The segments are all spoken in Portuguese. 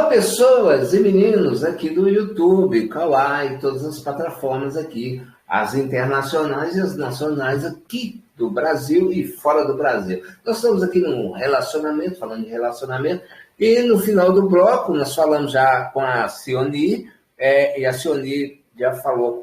Alô, pessoas e meninos aqui do YouTube, Kawaii, todas as plataformas aqui, as internacionais e as nacionais aqui do Brasil e fora do Brasil. Nós estamos aqui num relacionamento, falando de relacionamento, e no final do bloco nós falamos já com a Cioni, e a Cioni já falou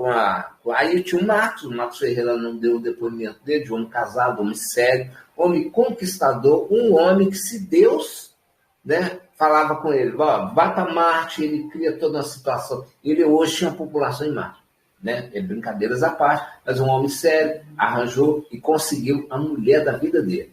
aí tinha o Marcos Ferreira não deu o depoimento dele, de homem casado, homem sério, homem conquistador, um homem que se Deus, né, falava com ele, vai para Marte, ele cria toda uma situação. Ele hoje tinha população em Marte, né? É brincadeiras à parte, mas um homem sério arranjou e conseguiu a mulher da vida dele,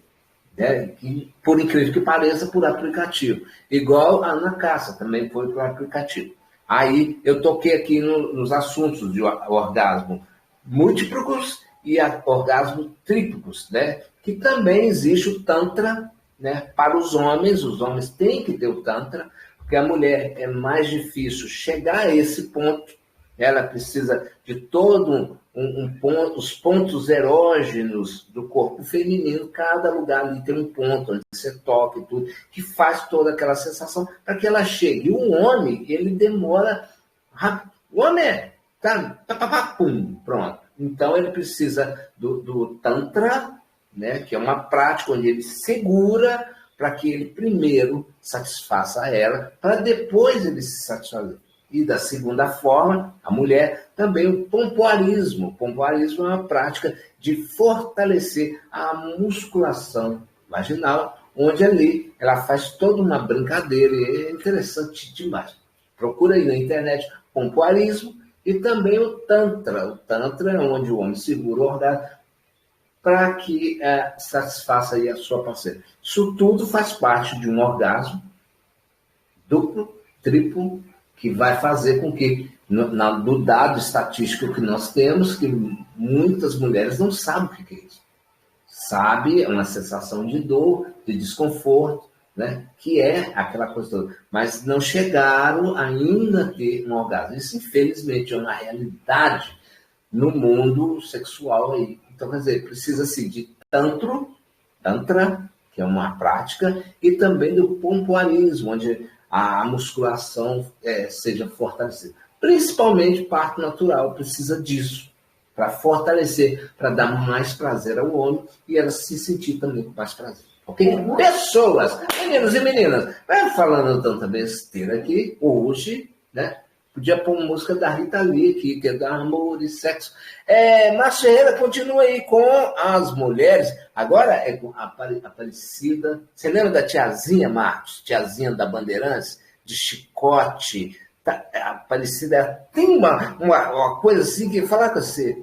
né? Que, por incrível que pareça, por aplicativo. Igual a Ana Cássia, também foi por aplicativo. Aí eu toquei aqui nos assuntos de orgasmo múltiplos e orgasmo tríplicos, né? Que também existe o Tantra, né? Para os homens têm que ter o Tantra, porque a mulher é mais difícil chegar a esse ponto, ela precisa de todo um ponto, os pontos erógenos do corpo feminino, cada lugar ali tem um ponto onde você toca e tudo, que faz toda aquela sensação para que ela chegue. E o homem, ele demora rápido. O homem pum, pronto. Então ele precisa do Tantra, né, que é uma prática onde ele segura para que ele primeiro satisfaça ela, para depois ele se satisfazer. E da segunda forma, a mulher, também o pompoarismo. O pompoarismo é uma prática de fortalecer a musculação vaginal, onde ali ela faz toda uma brincadeira, e é interessante demais. Procura aí na internet pompoarismo e também o Tantra. O Tantra é onde o homem segura o orgasmo para que satisfaça aí a sua parceira. Isso tudo faz parte de um orgasmo duplo, triplo, que vai fazer com que, no dado estatístico que nós temos, que muitas mulheres não sabem o que é isso. Sabe, é uma sensação de dor, de desconforto, né? Que é aquela coisa toda. Mas não chegaram ainda a ter um orgasmo. Isso, infelizmente, é uma realidade no mundo sexual aí. Então, quer dizer, precisa-se de Tantra, que é uma prática, e também do pompoarismo, onde a musculação seja fortalecida. Principalmente parto natural, precisa disso, para fortalecer, para dar mais prazer ao homem e ela se sentir também com mais prazer. Ok? Pessoas, meninos e meninas, vai falando tanta besteira aqui, hoje, né? Podia pôr música da Rita Lee aqui, que é da Amor e Sexo. Márcio Ferreira continua aí com as mulheres. Agora é com a Aparecida. Você lembra da tiazinha, Marcos? Tiazinha da Bandeirantes? De chicote. A Aparecida tem uma coisa assim que falar com você.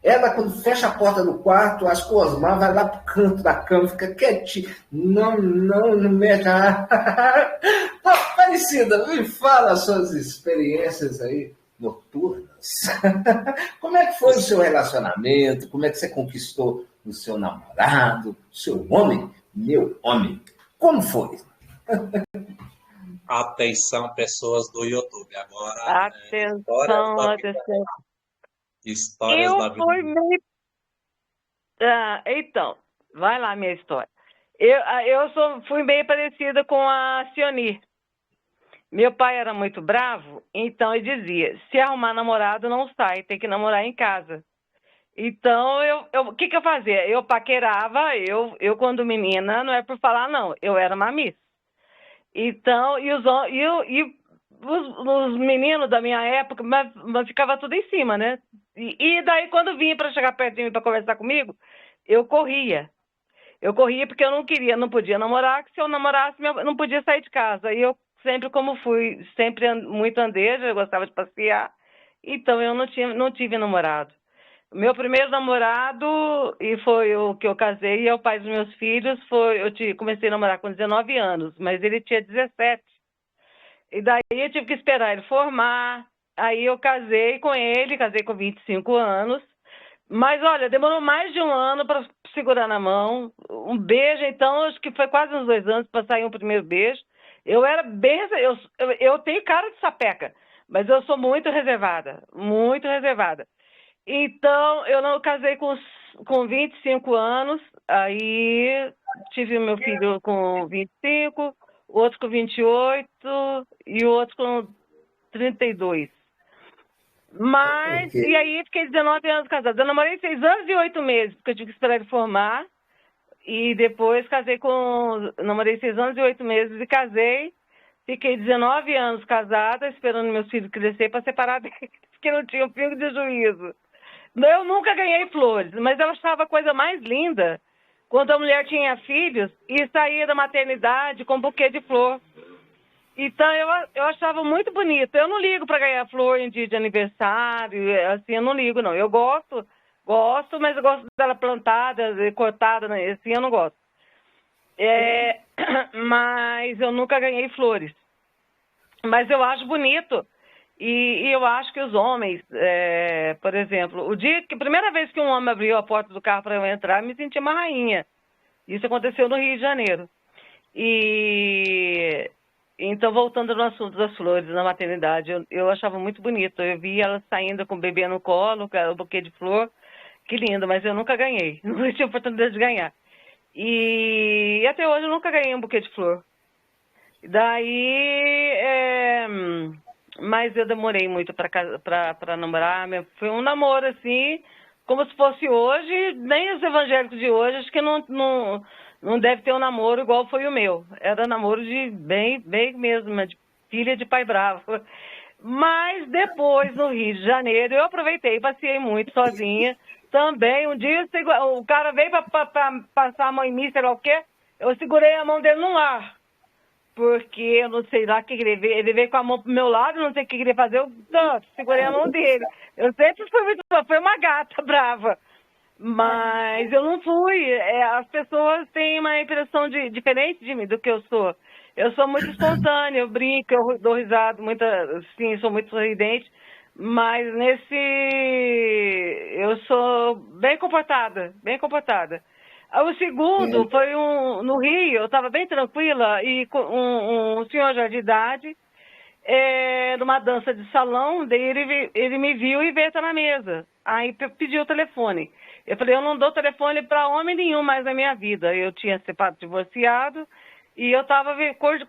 Ela, quando fecha a porta do quarto, as Osmar vai lá pro canto da cama, fica quietinho. Não mexe. Aparecida, me fala as suas experiências aí noturnas. Como é que foi o seu relacionamento? Como é que você conquistou o seu namorado, o seu homem? Meu homem. Como foi? Atenção, pessoas do YouTube. Agora, Atenção. Histórias da vida. Então, vai lá minha história. Fui meio parecida com a Cioni. Meu pai era muito bravo, então ele dizia, se arrumar namorado não sai, tem que namorar em casa. Então, o que eu fazia? Eu paquerava, eu quando menina, não é por falar não, eu era mamissa. Então, os meninos da minha época, mas ficava tudo em cima, né? E daí, quando vinha para chegar perto de mim para conversar comigo, eu corria. Eu corria porque eu não podia namorar, que se eu namorasse, eu não podia sair de casa. E eu sempre, como fui sempre muito andeja, eu gostava de passear, então eu não tive namorado. Meu primeiro namorado, e foi o que eu casei, e é o pai dos meus filhos, comecei a namorar com 19 anos, mas ele tinha 17. E daí eu tive que esperar ele formar, aí eu casei com 25 anos, mas olha, demorou mais de um ano para segurar na mão, um beijo, então acho que foi quase uns 2 anos para sair um primeiro beijo. Eu era bem, eu tenho cara de sapeca, mas eu sou muito reservada, muito reservada. Então, eu não casei com 25 anos, aí tive meu filho com 25, o outro com 28 e o outro com 32. Mas, e aí fiquei 19 anos casada. Eu namorei 6 anos e 8 meses, porque eu tive que esperar ele formar. E depois namorei 6 anos e 8 meses e casei. Fiquei 19 anos casada, esperando meus filhos crescer para separar deles, porque não tinha um pingo de juízo. Eu nunca ganhei flores, mas eu achava a coisa mais linda quando a mulher tinha filhos e saía da maternidade com um buquê de flor. Então, eu achava muito bonito. Eu não ligo para ganhar flor em dia de aniversário, assim, eu não ligo, não. Eu gosto, mas eu gosto dela plantada, cortada, né? Assim, eu não gosto. Mas eu nunca ganhei flores. Mas eu acho bonito. E eu acho que os homens, por exemplo, a primeira vez que um homem abriu a porta do carro para eu entrar, eu me senti uma rainha. Isso aconteceu no Rio de Janeiro. Então, voltando no assunto das flores na maternidade, eu achava muito bonito. Eu vi ela saindo com o bebê no colo, o buquê de flor. Que lindo, mas eu nunca ganhei. Nunca tive oportunidade de ganhar. E até hoje eu nunca ganhei um buquê de flor. Mas eu demorei muito para namorar. Foi um namoro assim, como se fosse hoje. Nem os evangélicos de hoje, acho que não deve ter um namoro igual foi o meu. Era namoro de bem mesmo, de filha de pai bravo. Mas depois, no Rio de Janeiro, eu aproveitei, passeei muito sozinha. Também, um dia o cara veio para passar a mão em mim, sei lá o quê. Eu segurei a mão dele no ar. Porque eu não sei lá o que ele veio. Ele veio com a mão pro meu lado, não sei o que ele queria fazer. Eu segurei a mão dele. Eu sempre fui uma gata brava. Mas eu não fui. As pessoas têm uma impressão diferente de mim, do que eu sou. Eu sou muito espontânea, eu brinco, eu dou risada, sim, sou muito sorridente. Mas eu sou bem comportada, bem comportada. O segundo foi no Rio, eu estava bem tranquila, e com um senhor já de idade, numa dança de salão, daí ele me viu e veio estar na mesa. Aí pediu o telefone. Eu falei, eu não dou telefone para homem nenhum mais na minha vida. Eu tinha divorciado, e eu estava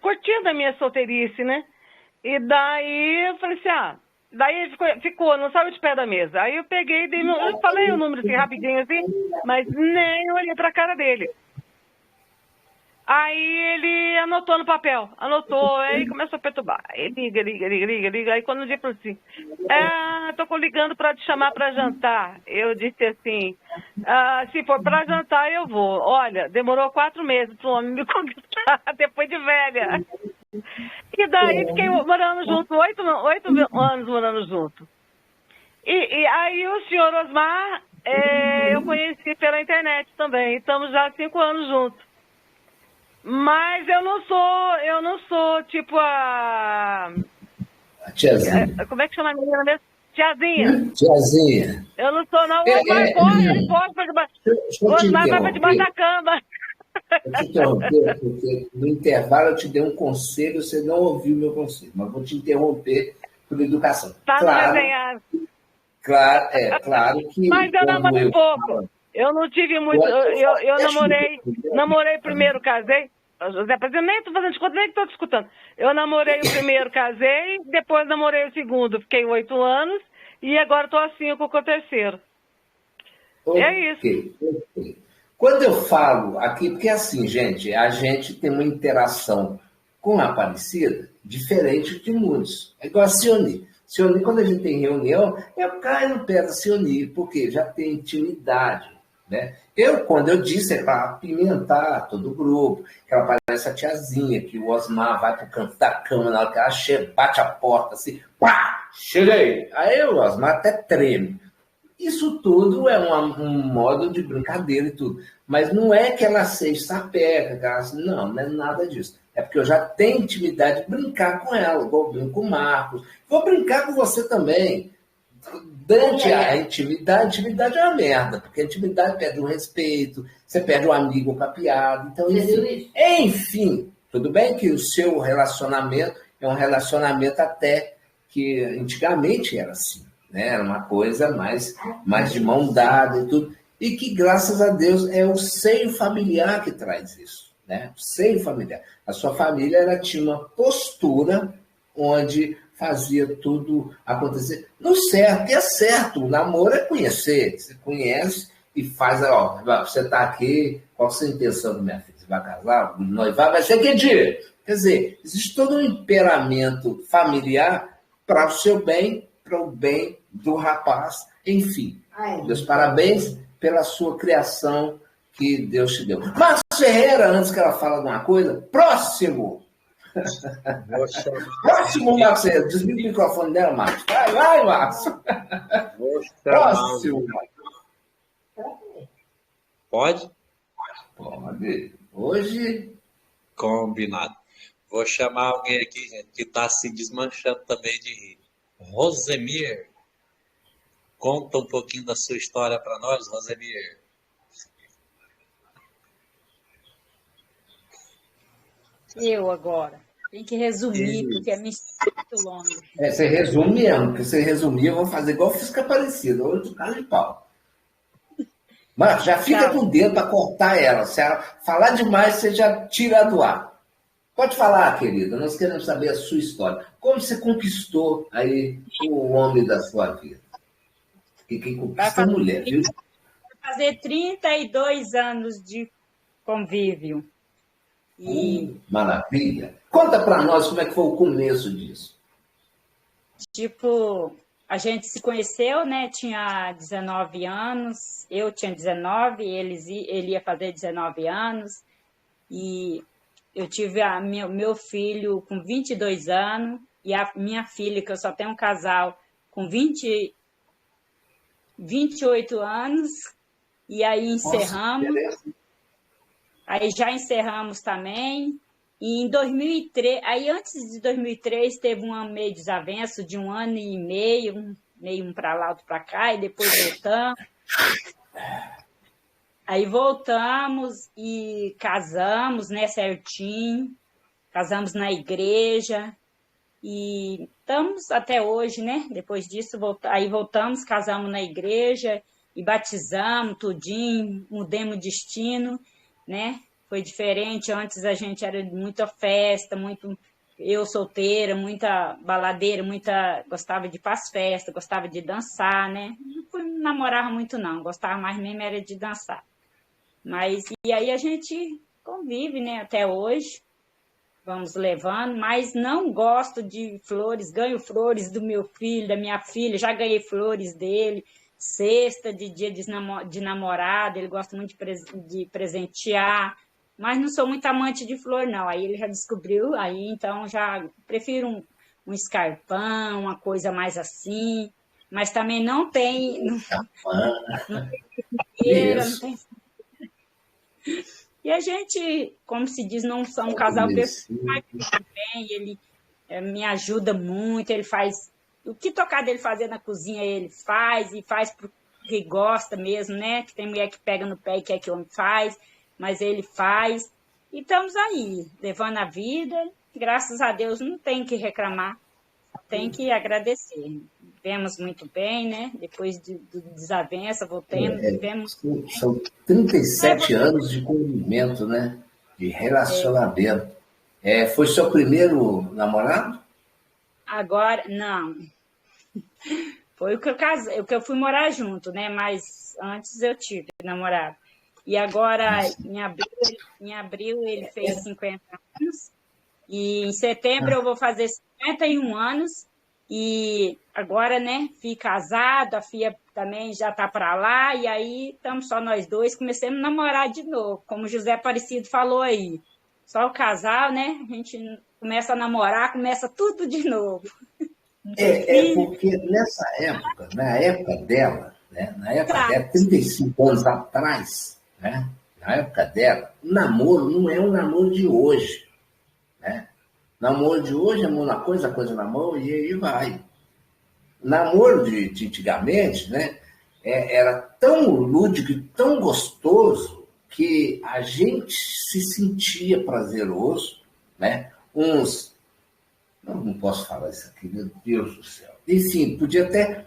curtindo a minha solteirice, né? E daí eu falei assim, daí ele ficou, não saiu de pé da mesa. Aí eu peguei, eu falei o número assim, rapidinho assim, mas nem olhei pra cara dele. Aí ele anotou no papel, aí começou a perturbar. Aí liga. Aí quando o dia falou assim, tô ligando pra te chamar pra jantar. Eu disse assim, se for pra jantar eu vou. Olha, demorou 4 meses pro homem me conquistar, depois de velha. E daí fiquei morando junto, 8 anos morando junto. E aí o senhor Osmar, eu conheci pela internet também. Estamos já há 5 anos juntos. Mas eu não sou tipo a tiazinha. Como é que chama a menina mesmo? Tiazinha. Tiazinha. Eu não sou, não. Osmar vai para debaixo da cama. Eu te interromper, porque no intervalo eu te dei um conselho, você não ouviu o meu conselho, mas vou te interromper por educação. Tá desenhado. Claro que. Mas eu namorei pouco. Eu não tive muito. Eu namorei primeiro, casei. José, eu nem estou fazendo de conta, nem estou te escutando. Eu namorei o primeiro, casei, depois namorei o segundo, fiquei 8 anos, e agora estou há 5 com o terceiro. É isso. Okay. Quando eu falo aqui, porque assim, gente, a gente tem uma interação com a Aparecida diferente de muitos. É igual a Sioni. Sioni, quando a gente tem reunião, eu caio no pé da Sioni, porque já tem intimidade. Né? Quando eu disse, é para apimentar todo o grupo, que ela parece a tiazinha, que o Osmar vai para o canto da cama, na hora que ela chega, bate a porta assim, pá, cheguei. Aí o Osmar até treme. Isso tudo é um modo de brincadeira e tudo. Mas não é que ela seja sapeca, não é nada disso. É porque eu já tenho intimidade de brincar com ela, igual eu brinco com o Marcos. Vou brincar com você também. Durante a intimidade é uma merda, porque a intimidade perde o respeito, você perde o amigo capiado. Então, enfim, tudo bem que o seu relacionamento é um relacionamento até que antigamente era assim. Né? Era uma coisa mais de mão dada e tudo. E que, graças a Deus, é o seio familiar que traz isso. né? Seio familiar. A sua família ela tinha uma postura onde fazia tudo acontecer no certo. E é certo, o namoro é conhecer. Você conhece e faz, ó, você está aqui, qual a sua intenção, minha filha? Você vai casar? Noivar vai ser que dia? Quer dizer, existe todo um temperamento familiar para o seu bem, para o bem do rapaz, enfim. Meus parabéns pela sua criação que Deus te deu. Marcos Ferreira, antes que ela fale alguma coisa, próximo! Próximo, Marcos Ferreira. Desliga o microfone dela, Marcos. Vai, Marcos. Próximo. Pode? Pode. Hoje... Combinado. Vou chamar alguém aqui, gente, que está se desmanchando também de rir. Rosemir. Conta um pouquinho da sua história para nós, Rosemir. Eu agora. Tem que resumir, porque a minha história é muito longa. Você resume mesmo, porque se resumir, eu vou fazer igual Fisca Aparecida, hoje do cara de pau. Mas já fica com o dedo para cortar ela. Se ela falar demais, você já tira do ar. Pode falar, querida, nós queremos saber a sua história. Como você conquistou aí o homem da sua vida? E quem conquista a mulher, viu? Vai fazer 32 anos de convívio. Maravilha. Conta para nós como é que foi o começo disso. Tipo, a gente se conheceu, né? Tinha 19 anos, eu tinha 19, ele ia fazer 19 anos. E eu tive meu filho com 22 anos e a minha filha, que eu só tenho um casal, com 28 anos. E aí encerramos. Nossa, aí já encerramos também. E em 2003, aí antes de 2003 teve um meio desavenço de 1 ano e meio um para lá, outro para cá, e depois voltamos. Aí voltamos e casamos, né, certinho. Casamos na igreja e estamos até hoje, né? Depois disso, aí voltamos, casamos na igreja e batizamos tudinho, mudamos o destino, né? Foi diferente, antes a gente era muita festa, eu solteira, muita baladeira, gostava de ir para as festas, gostava de dançar, né? Não namorava muito não, gostava mais mesmo era de dançar. E aí a gente convive, né, até hoje, vamos levando, mas não gosto de flores, ganho flores do meu filho, da minha filha, já ganhei flores dele, cesta de dia de namorado, ele gosta muito de presentear, mas não sou muito amante de flor, não. Aí ele já descobriu, aí então já prefiro um escarpão, uma coisa mais assim, mas também não tem... Não tem... E a gente, como se diz, não somos um casal perfeito, mas bem, ele me ajuda muito, ele faz... O que tocar dele fazer na cozinha, ele faz, e faz porque gosta mesmo, né? Que tem mulher que pega no pé e quer que o homem faz, mas ele faz. E estamos aí, levando a vida. Graças a Deus, não tem que reclamar, tem que agradecer. Vivemos muito bem, né? Depois do desavença, vivemos... São 37 anos de convivimento, né? De relacionamento. Foi seu primeiro namorado? Agora, não. Foi o que eu fui morar junto, né? Mas antes eu tive namorado. E agora, em abril ele fez 50 anos. E em setembro eu vou fazer 51 anos. E agora, né, fui casado, a filha também já está para lá. E aí estamos só nós dois, começamos a namorar de novo. Como o José Aparecido falou aí. Só o casal, né? A gente começa a namorar, começa tudo de novo. Porque nessa época, na época dela, 35 anos atrás, né? Na época dela, o namoro não é um namoro de hoje, né? Namoro de hoje é mão na coisa, coisa na mão, e aí vai. Namoro de antigamente, né? Era tão lúdico e tão gostoso que a gente se sentia prazeroso, né? Não posso falar isso aqui, meu Deus do céu. Enfim, podia até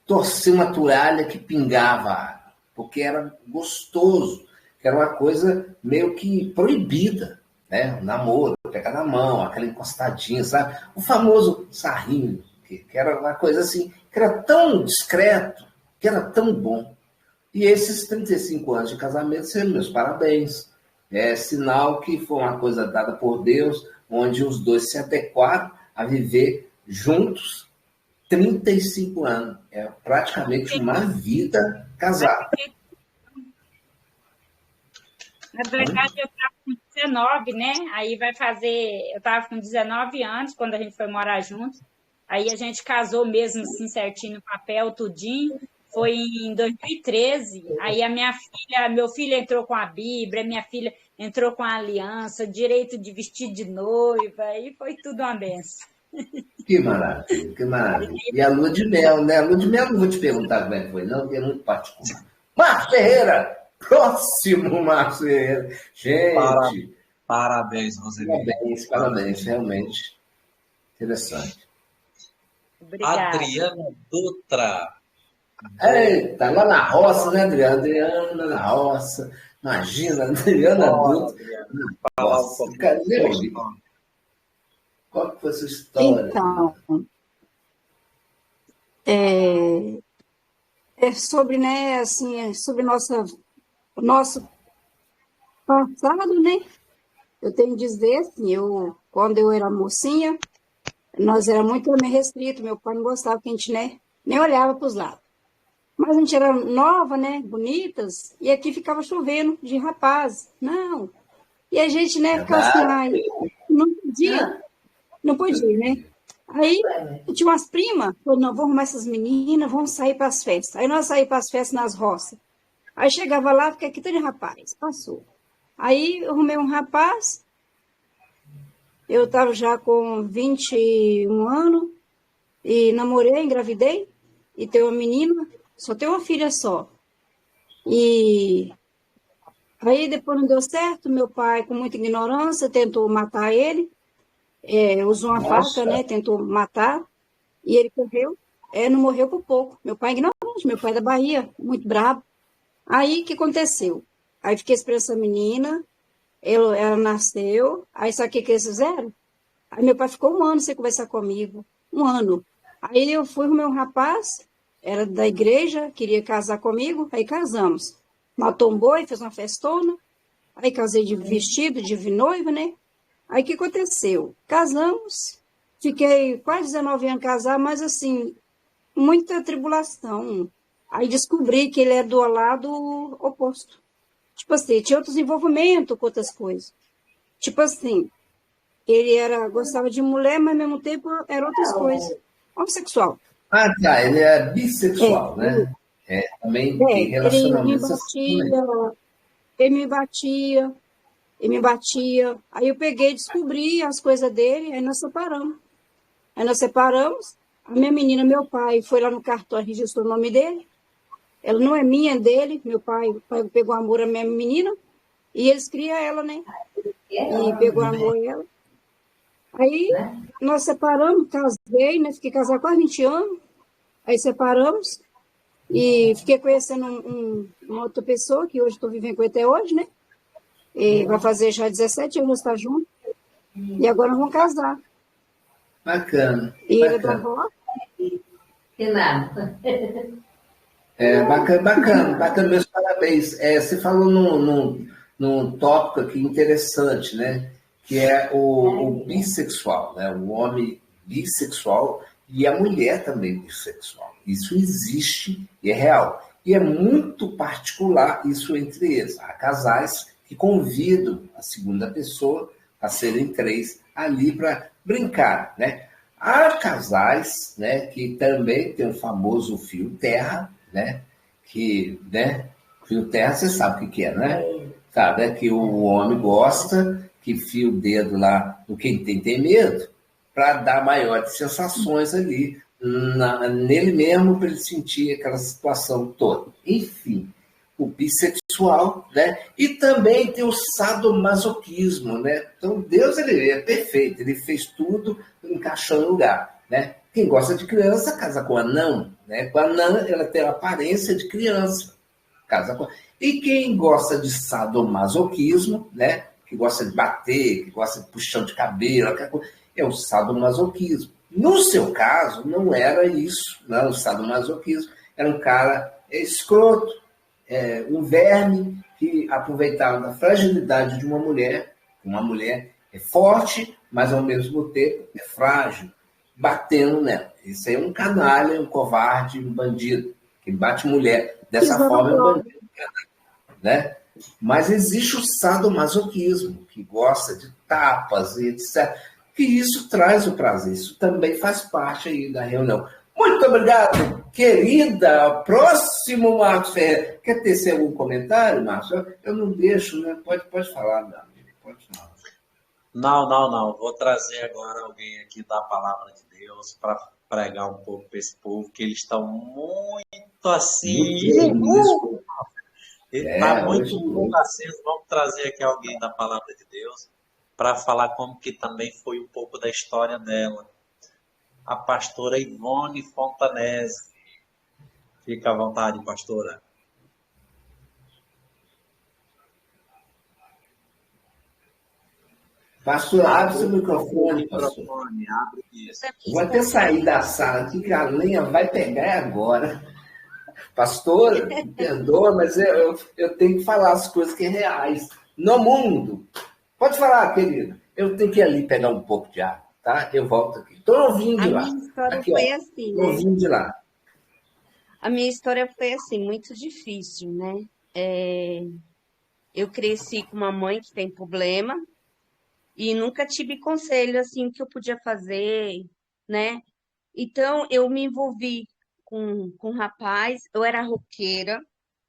torcer uma toalha que pingava água, porque era gostoso. que era uma coisa meio que proibida, né? O namoro, pegar na mão, aquela encostadinha, sabe? O famoso sarrinho, que era uma coisa assim, que era tão discreto, que era tão bom. E esses 35 anos de casamento são meus parabéns. É sinal que foi uma coisa dada por Deus, onde os dois se adequaram a viver juntos 35 anos. É praticamente uma vida casada. Na verdade, eu estava com 19, né? Aí vai fazer. Eu estava com 19 anos quando a gente foi morar juntos. Aí a gente casou mesmo assim, certinho no papel, tudinho. Foi em 2013. Aí meu filho entrou com a Bíblia, minha filha entrou com a aliança, direito de vestir de noiva, aí foi tudo uma benção. Que maravilha, que maravilha. E a lua de mel, né? A lua de mel não vou te perguntar como é que foi, não, porque é muito particular. Márcio Ferreira! Próximo, Márcio Ferreira. Gente. Parabéns, Rosemir. Parabéns, realmente. Interessante. Obrigada. Adriana Dutra. Eita, lá na roça, né, Adriana? Adriana na roça. Imagina, Adriana Dutra. Nossa, qual que foi a sua história? Então, é sobre, né, assim, sobre o nosso passado, né? Eu tenho que dizer, assim, quando eu era mocinha, nós era muito também restrito, meu pai não gostava que a gente, né, nem olhava para os lados. Mas a gente era nova, né, bonitas, e aqui ficava chovendo de rapaz. Não. E a gente, né, ficava assim, ai, não podia, né? Aí, eu tinha umas primas, falou, não, vamos arrumar essas meninas, vamos sair para as festas. Aí nós saímos para as festas nas roças. Aí chegava lá, fiquei aqui todo de rapaz, passou. Aí eu arrumei um rapaz, eu estava já com 21 anos, e namorei, engravidei, e tenho uma menina, só tenho uma filha só. E aí depois não deu certo, meu pai, com muita ignorância, tentou matar ele, usou uma faca, né, tentou matar, e ele morreu. Não morreu por pouco. Meu pai é ignorante, meu pai é da Bahia, muito brabo. Aí, o que aconteceu? Aí, fiquei esperando essa menina, ela nasceu, aí sabe o que eles fizeram? Aí, meu pai ficou um ano sem conversar comigo, um ano. Aí, eu fui com meu rapaz, era da igreja, queria casar comigo, aí casamos. Matou um boi, fez uma festona, aí casei de vestido, de noiva, né? Aí, o que aconteceu? Casamos, fiquei quase 19 anos casada, mas, assim, muita tribulação. Aí, descobri que ele é do lado oposto. Tipo assim, tinha outros envolvimentos com outras coisas. Tipo assim, ele gostava de mulher, mas, ao mesmo tempo, era outras coisas. Homossexual. Ah, tá, ele é bissexual, né? Também tem relacionamento ele me batia. Aí eu peguei, descobri as coisas dele, aí nós separamos. A minha menina, meu pai, foi lá no cartório, registrou o nome dele. Ela não é minha, é dele. Meu pai, pegou amor à minha menina e eles criam ela, né? E pegou amor a ela. Aí nós separamos, casei, né? Fiquei casada quase 20 anos. Aí separamos e fiquei conhecendo uma outra pessoa, que hoje estou vivendo com ele até hoje, né? E vai fazer já 17 anos estar junto. E agora nós vamos casar. Bacana. E ele é da avó. Que nada. Bacana, meus parabéns. Você falou num tópico aqui interessante, né? Que é o bissexual, né? O homem bissexual e a mulher também bissexual. Isso existe e é real. E é muito particular isso entre eles. Há casais que convidam a segunda pessoa a serem 3 ali para brincar, né? Há casais, né, que também tem o famoso fio terra, né? Que, né? Fio terra, você sabe o que é, né? Sabe, que o homem gosta que fia o dedo lá no quem tem medo para dar maiores sensações ali nele mesmo, para ele sentir aquela situação toda. Enfim, o bissexual, né? E também tem o sadomasoquismo, né? Então, Deus, ele é perfeito, ele fez tudo, encaixou no lugar, né? Quem gosta de criança casa com anão, né? Com anã, ela tem a aparência de criança, casa com... E quem gosta de sadomasoquismo, né? Que gosta de bater, que gosta de puxão de cabelo, é o sadomasoquismo. No seu caso, não era isso, não, o sadomasoquismo. Era um cara escroto, um verme que aproveitava da fragilidade de uma mulher é forte, mas ao mesmo tempo é frágil, batendo nela. Isso aí é um canalha, um covarde, um bandido, que bate mulher. Dessa forma é um bandido, né? Mas existe o sadomasoquismo, que gosta de tapas e etc. Que isso traz o prazer, isso também faz parte aí da reunião. Muito obrigado, querida. Próximo, Marcos Ferreira. Quer tecer algum comentário, Marcos? Eu não deixo, né? Pode falar, meu amigo. Pode falar. Não. Vou trazer agora alguém aqui da Palavra de Deus para pregar um pouco para esse povo, que eles estão muito assim. Está muito pouco aceso. Vamos trazer aqui alguém da Palavra de Deus para falar como que também foi um pouco da história dela. A pastora Ivone Fontanese. Fica à vontade, pastora. Pastor, abre seu microfone, pastor. Abre isso. Vou até sair da sala aqui, que a lenha vai pegar agora. Pastor, me perdoa, mas eu tenho que falar as coisas que é reais. No mundo. Pode falar, querido. Eu tenho que ir ali pegar um pouco de água, tá? Eu volto aqui. Estou ouvindo de lá. A minha história Aqui, foi ó, assim, tô né? ouvindo de lá. A minha história foi assim, muito difícil, né? Eu cresci com uma mãe que tem problema e nunca tive conselho assim o que eu podia fazer, né? Então eu me envolvi com um rapaz, eu era roqueira,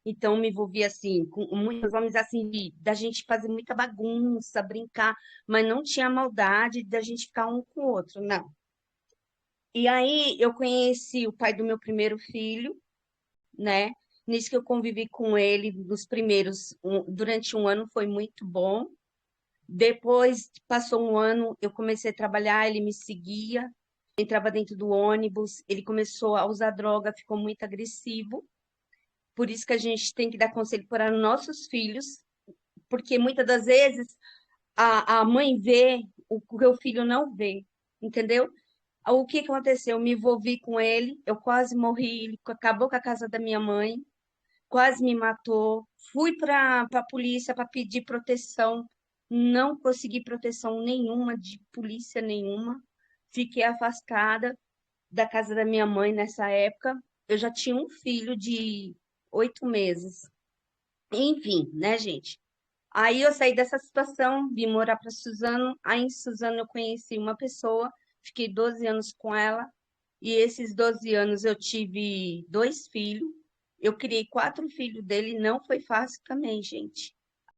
então me envolvi assim com muitos homens assim da gente fazer muita bagunça, brincar, mas não tinha maldade da gente ficar um com o outro, não. E aí eu conheci o pai do meu primeiro filho, né? Nisso que eu convivi com ele nos primeiros, durante um ano foi muito bom. Depois, passou um ano, eu comecei a trabalhar, ele me seguia, entrava dentro do ônibus, ele começou a usar droga, ficou muito agressivo. Por isso que a gente tem que dar conselho para nossos filhos, porque muitas das vezes a mãe vê o que o filho não vê, entendeu? O que aconteceu? Eu me envolvi com ele, eu quase morri, ele acabou com a casa da minha mãe, quase me matou. Fui para a polícia para pedir proteção, não consegui proteção nenhuma, de polícia nenhuma. Fiquei afastada da casa da minha mãe nessa época. Eu já tinha um filho de 8 meses. Enfim, né, gente? Aí eu saí dessa situação, vim morar para Suzano. Aí em Suzano eu conheci uma pessoa, fiquei 12 anos com ela. E esses 12 anos eu tive 2 filhos. Eu criei 4 filhos dele, não foi fácil também, gente.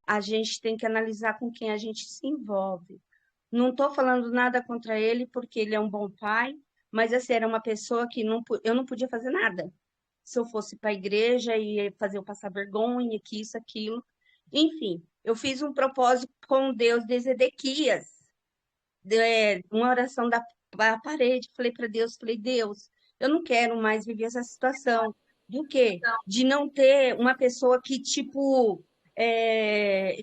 A gente tem que analisar com quem a gente se envolve. Não estou falando nada contra ele, porque ele é um bom pai, mas assim, era uma pessoa que eu não podia fazer nada. Se eu fosse para a igreja e fazer eu passar vergonha, que isso, aquilo. Enfim, eu fiz um propósito com Deus desde Ezequias, uma oração da parede. Falei para Deus, Deus, eu não quero mais viver essa situação. Do quê? De não ter uma pessoa que, tipo,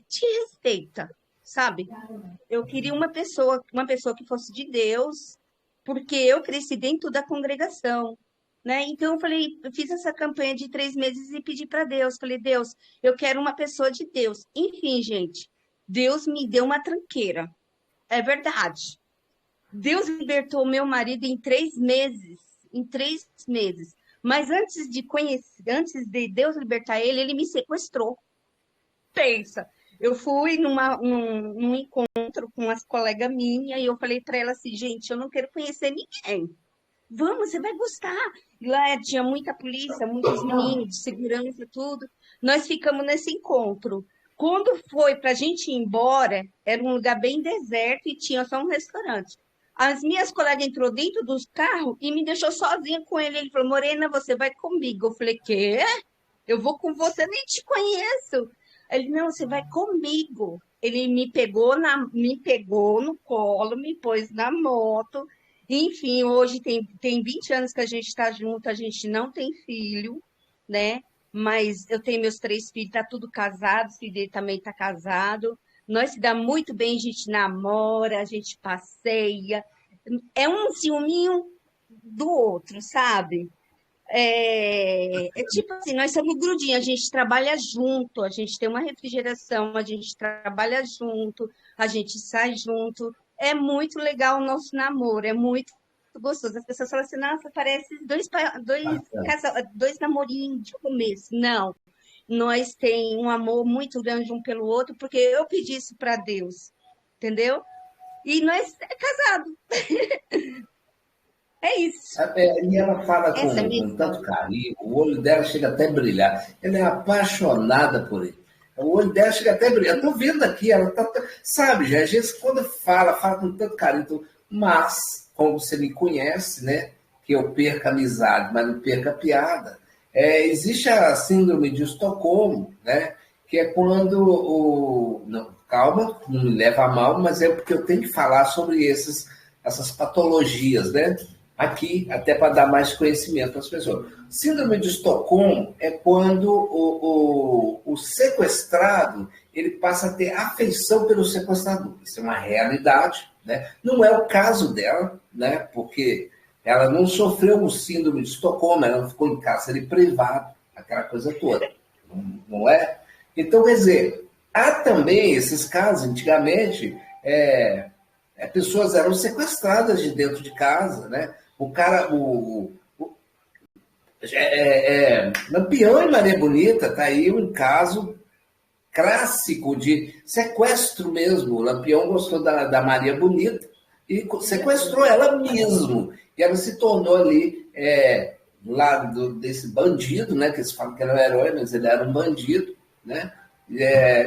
te respeita, sabe? Eu queria uma pessoa que fosse de Deus, porque eu cresci dentro da congregação, né? Então eu falei, eu fiz essa campanha de 3 meses e pedi para Deus, falei, Deus, eu quero uma pessoa de Deus. Enfim, gente, Deus me deu uma tranqueira, é verdade. Deus libertou meu marido em 3 meses, em 3 meses. Mas antes de Deus libertar ele, ele me sequestrou. Pensa, eu fui num encontro com umas colegas minhas e eu falei para ela assim, gente, eu não quero conhecer ninguém. Vamos, você vai gostar. E lá tinha muita polícia, muitos meninos de segurança, tudo. Nós ficamos nesse encontro. Quando foi para a gente ir embora, era um lugar bem deserto e tinha só um restaurante. As minhas colegas entrou dentro dos carros e me deixou sozinha com ele. Ele falou, Morena, você vai comigo. Eu falei, quê? Eu vou com você, nem te conheço. Ele, não, você vai comigo. Ele me pegou no colo, me pôs na moto. Enfim, hoje tem 20 anos que a gente está junto, a gente não tem filho, né? mas eu tenho meus 3 filhos, tá tudo casado, o filho dele também tá casado. Nós se dá muito bem, a gente namora, a gente passeia. É um ciúminho do outro, sabe? Tipo assim, nós somos grudinhos, a gente trabalha junto, a gente tem uma refrigeração, a gente trabalha junto, a gente sai junto. É muito legal o nosso namoro, é muito gostoso. As pessoas falam assim, nossa, parece dois namorinhos de começo. Não, nós tem um amor muito grande um pelo outro, porque eu pedi isso para Deus, entendeu? E nós é casado. É isso. E ela fala Essa é a minha com tanto história. carinho, o olho dela chega até a brilhar. Ela é apaixonada por ele. O olho dela chega até a brilhar. Estou vendo aqui, ela tá. Sabe, já, às vezes, quando fala com tanto carinho. Mas, como você me conhece, né? Que eu perca a amizade, mas não perca a piada. Existe a síndrome de Estocolmo, né? Que é quando Não, calma, não me leva a mal, mas é porque eu tenho que falar sobre essas patologias, né? Aqui, até para dar mais conhecimento para as pessoas. Síndrome de Estocolmo é quando o sequestrado ele passa a ter afeição pelo sequestrador. Isso é uma realidade, né? Não é o caso dela, né? Porque ela não sofreu o síndrome de Estocolmo, ela não ficou em cárcere privado, aquela coisa toda. Não é? Então, quer dizer, há também esses casos, antigamente, pessoas eram sequestradas de dentro de casa, né? O cara, Lampião e Maria Bonita, tá aí um caso clássico de sequestro mesmo. O Lampião gostou da Maria Bonita e sequestrou ela mesmo. E ela se tornou ali, lá desse bandido, né? Que eles falam que era um herói, mas ele era um bandido, né?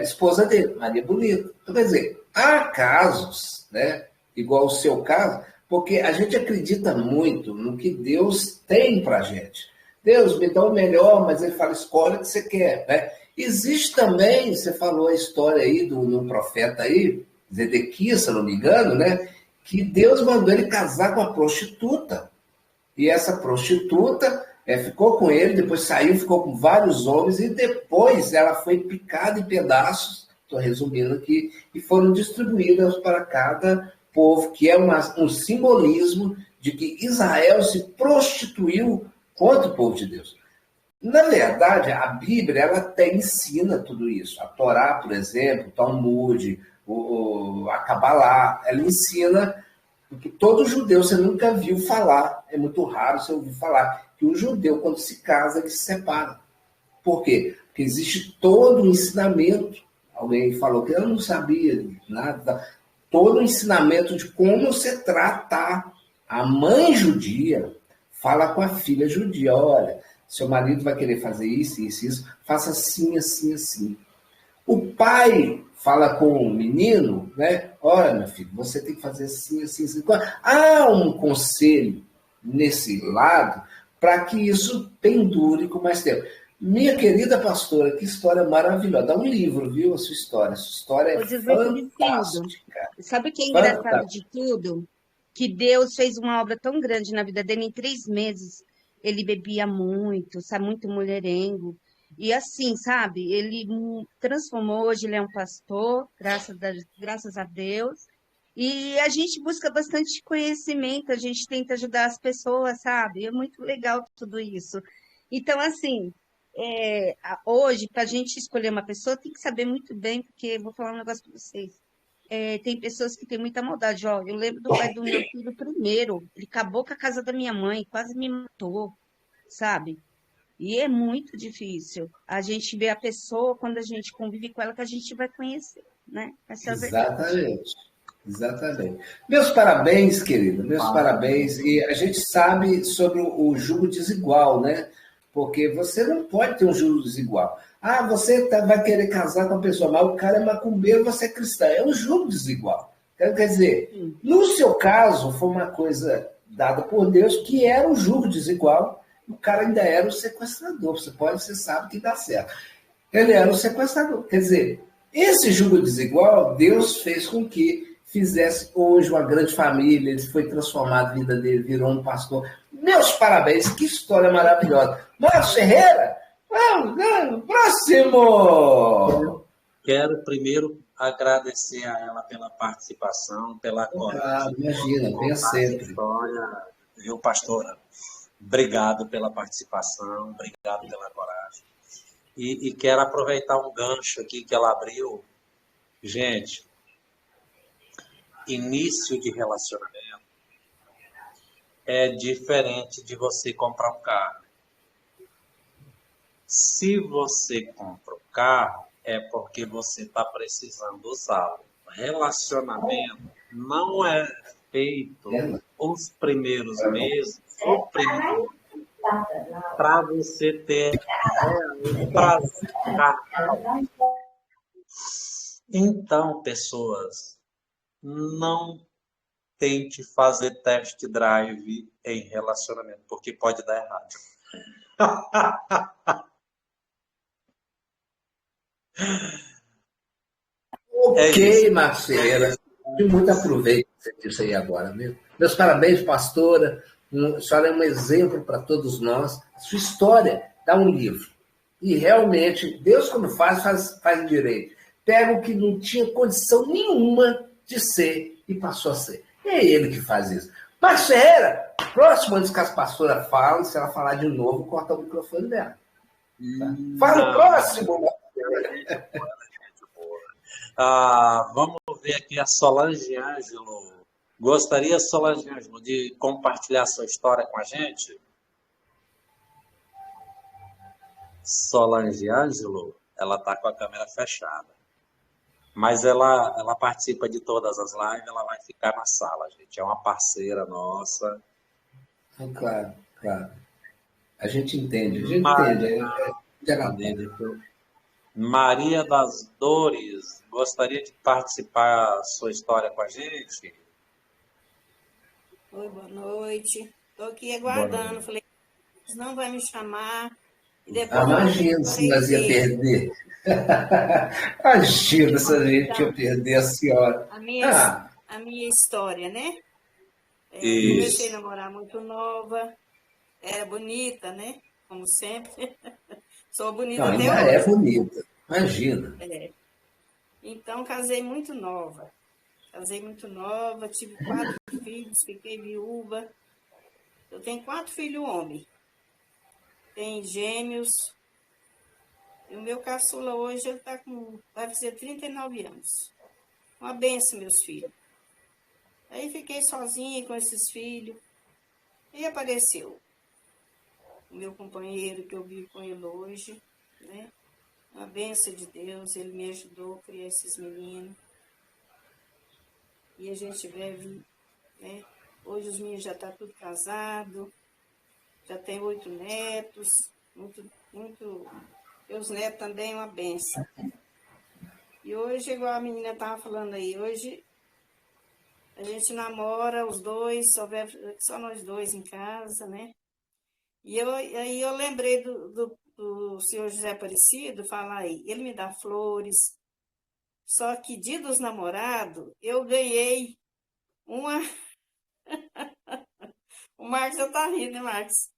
Esposa dele, Maria Bonita. Então, quer dizer, há casos, né? Igual o seu caso, porque a gente acredita muito no que Deus tem para a gente. Deus me dá o melhor, mas ele fala, escolhe o que você quer, né? Existe também, você falou a história aí do profeta aí, Zedequias, se eu não me engano, né? Que Deus mandou ele casar com a prostituta. E essa prostituta ficou com ele, depois saiu, ficou com vários homens, e depois ela foi picada em pedaços, estou resumindo aqui, e foram distribuídas para cada povo, que é um simbolismo de que Israel se prostituiu contra o povo de Deus. Na verdade, a Bíblia ela até ensina tudo isso. A Torá, por exemplo, o Talmud, a Cabalá, ela ensina que todo judeu você nunca viu falar, é muito raro você ouvir falar, que o judeu, quando se casa, ele se separa. Por quê? Porque existe todo um ensinamento. Alguém falou que eu não sabia nada. Todo o ensinamento de como você tratar. A mãe judia fala com a filha judia, olha, seu marido vai querer fazer isso, isso, isso, faça assim, assim, assim. O pai fala com o menino, né? Olha, meu filho, você tem que fazer assim, assim, assim. Há um conselho nesse lado para que isso pendure com mais tempo. Minha querida pastora, que história maravilhosa. Dá um livro, viu, a sua história. A sua história é fantástica. Sabe o que é engraçado de tudo? Que Deus fez uma obra tão grande na vida dele em 3 meses. Ele bebia muito, sabe, muito mulherengo. E assim, sabe, ele transformou, hoje ele é um pastor, graças a Deus. E a gente busca bastante conhecimento, a gente tenta ajudar as pessoas, sabe? É muito legal tudo isso. Então, assim, hoje, para a gente escolher uma pessoa, tem que saber muito bem, porque vou falar um negócio para vocês. Tem pessoas que têm muita maldade. Ó, eu lembro do pai do meu filho primeiro, ele acabou com a casa da minha mãe, quase me matou, sabe? E é muito difícil. A gente vê a pessoa, quando a gente convive com ela, que a gente vai conhecer, né? Essa é a verdade. Exatamente. Exatamente. Meus parabéns, querida, meus parabéns. E a gente sabe sobre o jugo desigual, né? Porque você não pode ter um jugo desigual. Ah, você vai querer casar com a pessoa, mas o cara é macumbeiro, você é cristã. É um jugo desigual. Então, quer dizer, no seu caso, foi uma coisa dada por Deus que era um jugo desigual. O cara ainda era o sequestrador. Você sabe que dá certo. Ele era o sequestrador. Quer dizer, esse jugo desigual, Deus fez com que fizesse hoje uma grande família, ele foi transformado, a vida dele virou um pastor. Meus parabéns, que história maravilhosa. Márcio Ferreira, Próximo! Quero primeiro agradecer a ela pela participação, pela coragem. Imagina, venha sempre. História, viu, pastora? Obrigado pela participação, obrigado pela coragem. E quero aproveitar um gancho aqui que ela abriu. Gente, início de relacionamento é diferente de você comprar um carro. Se você compra um carro, é porque você está precisando usá-lo. Relacionamento não é feito os primeiros meses, o primeiro, para você ter prazer. Então, pessoas, não tente fazer test drive em relacionamento, porque pode dar errado. Ok, Marcela. Muito aproveito você disse aí agora, viu? Meus parabéns, pastora. A senhora é um exemplo para todos nós. A sua história dá um livro. E realmente, Deus, quando faz direito. Pega o que não tinha condição nenhuma de ser e passou a ser. É ele que faz isso. Marcela, próximo antes que as pastoras falam, se ela falar de novo, corta o microfone dela. Tá? Fala o próximo, Marcela. Vamos ver aqui a Solange Ângelo. Gostaria, Solange Ângelo, de compartilhar sua história com a gente? Solange Ângelo, ela está com a câmera fechada. Mas ela participa de todas as lives, ela vai ficar na sala, gente. É uma parceira nossa. Claro, claro. A gente entende, entende. Maria das Dores, gostaria de participar da sua história com a gente? Oi, boa noite. Estou aqui aguardando. Falei, não vai me chamar. E depois imagina se nós ia perder. Imagina se a gente ia perder a senhora. A minha história, né? Comecei a namorar muito nova. Era bonita, né? Como sempre. Sou bonita até ainda hoje. É bonita, imagina. Então, casei muito nova. Tive 4 filhos, fiquei viúva. Eu tenho 4 filhos homens. Tem gêmeos. E o meu caçula hoje, ele vai fazer 39 anos. Uma benção, meus filhos. Aí fiquei sozinha com esses filhos. E apareceu o meu companheiro, que eu vivo com ele hoje, né? Uma bênção de Deus, ele me ajudou a criar esses meninos. E a gente vive, né? Hoje os meninos já estão tudo casados, já tem 8 netos, muito. Meus netos também, uma bênção. E hoje, igual a menina estava falando aí, hoje a gente namora os dois, só nós dois em casa, né? E aí eu lembrei do senhor José Aparecido falar aí, ele me dá flores, só que dia dos namorados eu ganhei uma... O Marcos já tá rindo, né, Marcos?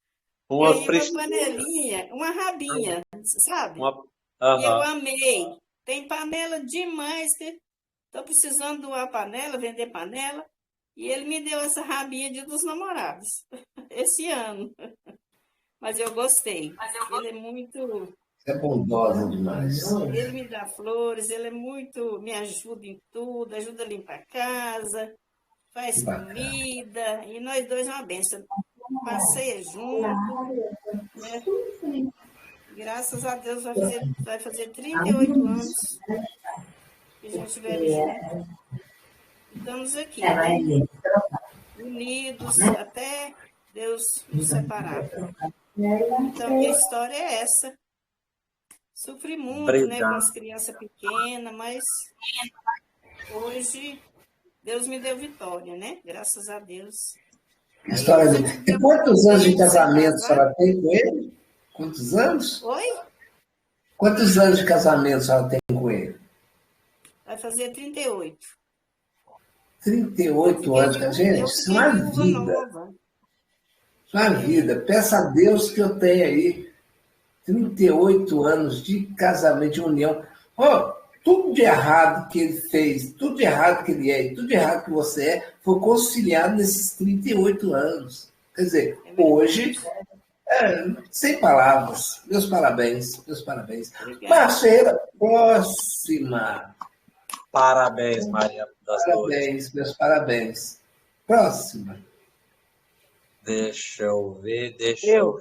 Uma panelinha, uma rabinha, sabe? E eu amei. Tem panela demais, que estou precisando doar panela, vender panela, e ele me deu essa rabinha dia dos namorados, esse ano. Mas eu gostei. Ele é muito... É bondosa demais. Ele me dá flores, ele é muito... Me ajuda em tudo, ajuda a limpar a casa, faz comida, e nós dois é uma benção. Passeia junto, né? Graças a Deus vai fazer 38 anos que a gente vive junto. Estamos aqui, né? Unidos até Deus nos separar. Então, minha história é essa. Sofri muito, né, com as crianças pequenas, mas hoje Deus me deu vitória, né? Graças a Deus. História dele. E quantos anos de casamento a senhora tem com ele? Quantos anos? Oi? Quantos anos de casamento a senhora tem com ele? Vai fazer 38. 38 anos, gente, isso é uma vida. Uma vida. Peça a Deus que eu tenha aí 38 anos de casamento, de união. Ó, tudo de errado que ele fez, tudo de errado que ele é, e tudo de errado que você é, foi conciliado nesses 38 anos. Quer dizer, hoje, sem palavras. Meus parabéns, meus parabéns. Marcela, próxima. Parabéns, Maria das Dores. Parabéns, meus parabéns. Próxima. Deixa eu ver. Eu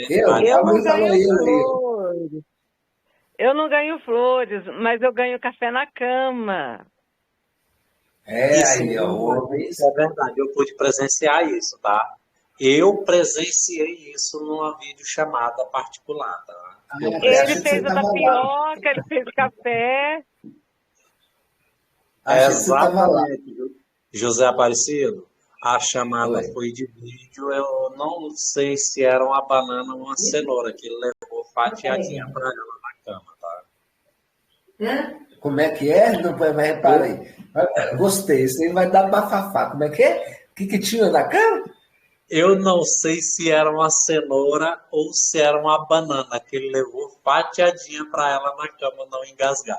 Eu? não Alguém falou ganho eu. flores. Eu não ganho flores, mas eu ganho café na cama. Aí, ó. Isso é verdade, eu pude presenciar isso, tá? Eu presenciei isso numa videochamada particular, tá? Ele fez a tapioca, ele fez o café. Exatamente. José Aparecido, a chamada foi de vídeo, eu não sei se era uma banana ou uma cenoura, que ele levou fatiadinha para ela na cama, tá? Como é que é? Não vai reparar aí. Gostei, isso aí vai dar bafafá. Como é que é? O que tinha na cama? Eu não sei se era uma cenoura ou se era uma banana, que ele levou fatiadinha para ela na cama não engasgar.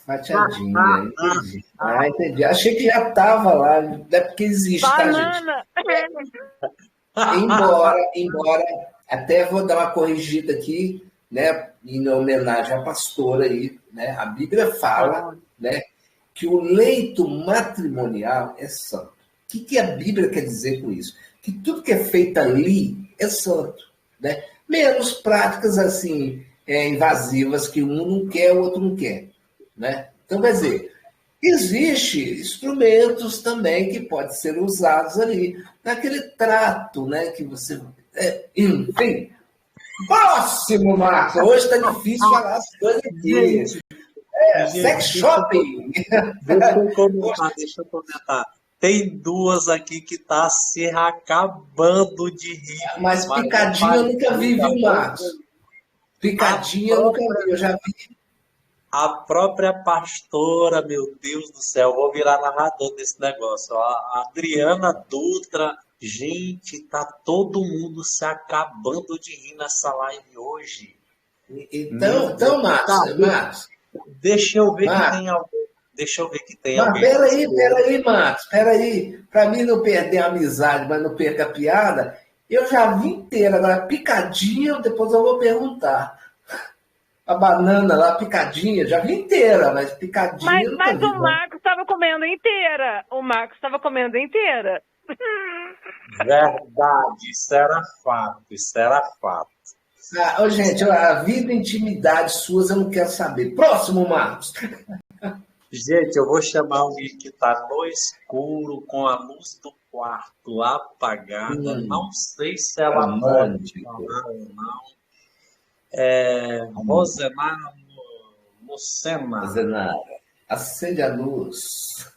Fatiadinha, entendi. Entendi. Achei que já estava lá, não é porque existe, banana. Tá, gente? Embora, até vou dar uma corrigida aqui, né, em homenagem à pastora aí, né, a Bíblia fala, né, que o leito matrimonial é santo. O que a Bíblia quer dizer com isso? Que tudo que é feito ali é santo, né? Menos práticas assim, invasivas, que um não quer, o outro não quer, né? Então, quer dizer, existem instrumentos também que podem ser usados ali, naquele trato, né? Que você... enfim. Próximo, Marcos. Hoje está difícil falar as coisas aqui. Sex shopping. Deixa eu comentar. Tem duas aqui que tá se acabando de rir. Mas picadinha eu nunca vi, viu, Marcos? Picadinha eu nunca vi, eu já vi. A própria pastora, meu Deus do céu, vou virar narrador desse negócio. A Adriana Dutra, gente, tá todo mundo se acabando de rir nessa live hoje. Então Marcos. Deixa eu ver que tem alguém. Deixa eu ver que tem alguém. Peraí, Marcos, peraí. Para mim não perder a amizade, mas não perder a piada, eu já vi inteira. Agora, picadinha, depois eu vou perguntar. A banana lá, picadinha, já vi inteira, mas picadinha... Mas o Marcos estava comendo inteira. O Marcos estava comendo inteira. Verdade, isso era fato. Gente, a vida e intimidade suas eu não quero saber. Próximo, Marcos. Gente, eu vou chamar alguém que está no escuro, com a luz do quarto apagada. Não sei se ela pode falar ou não. Rosemara Lucena. Rosemara, acende a luz.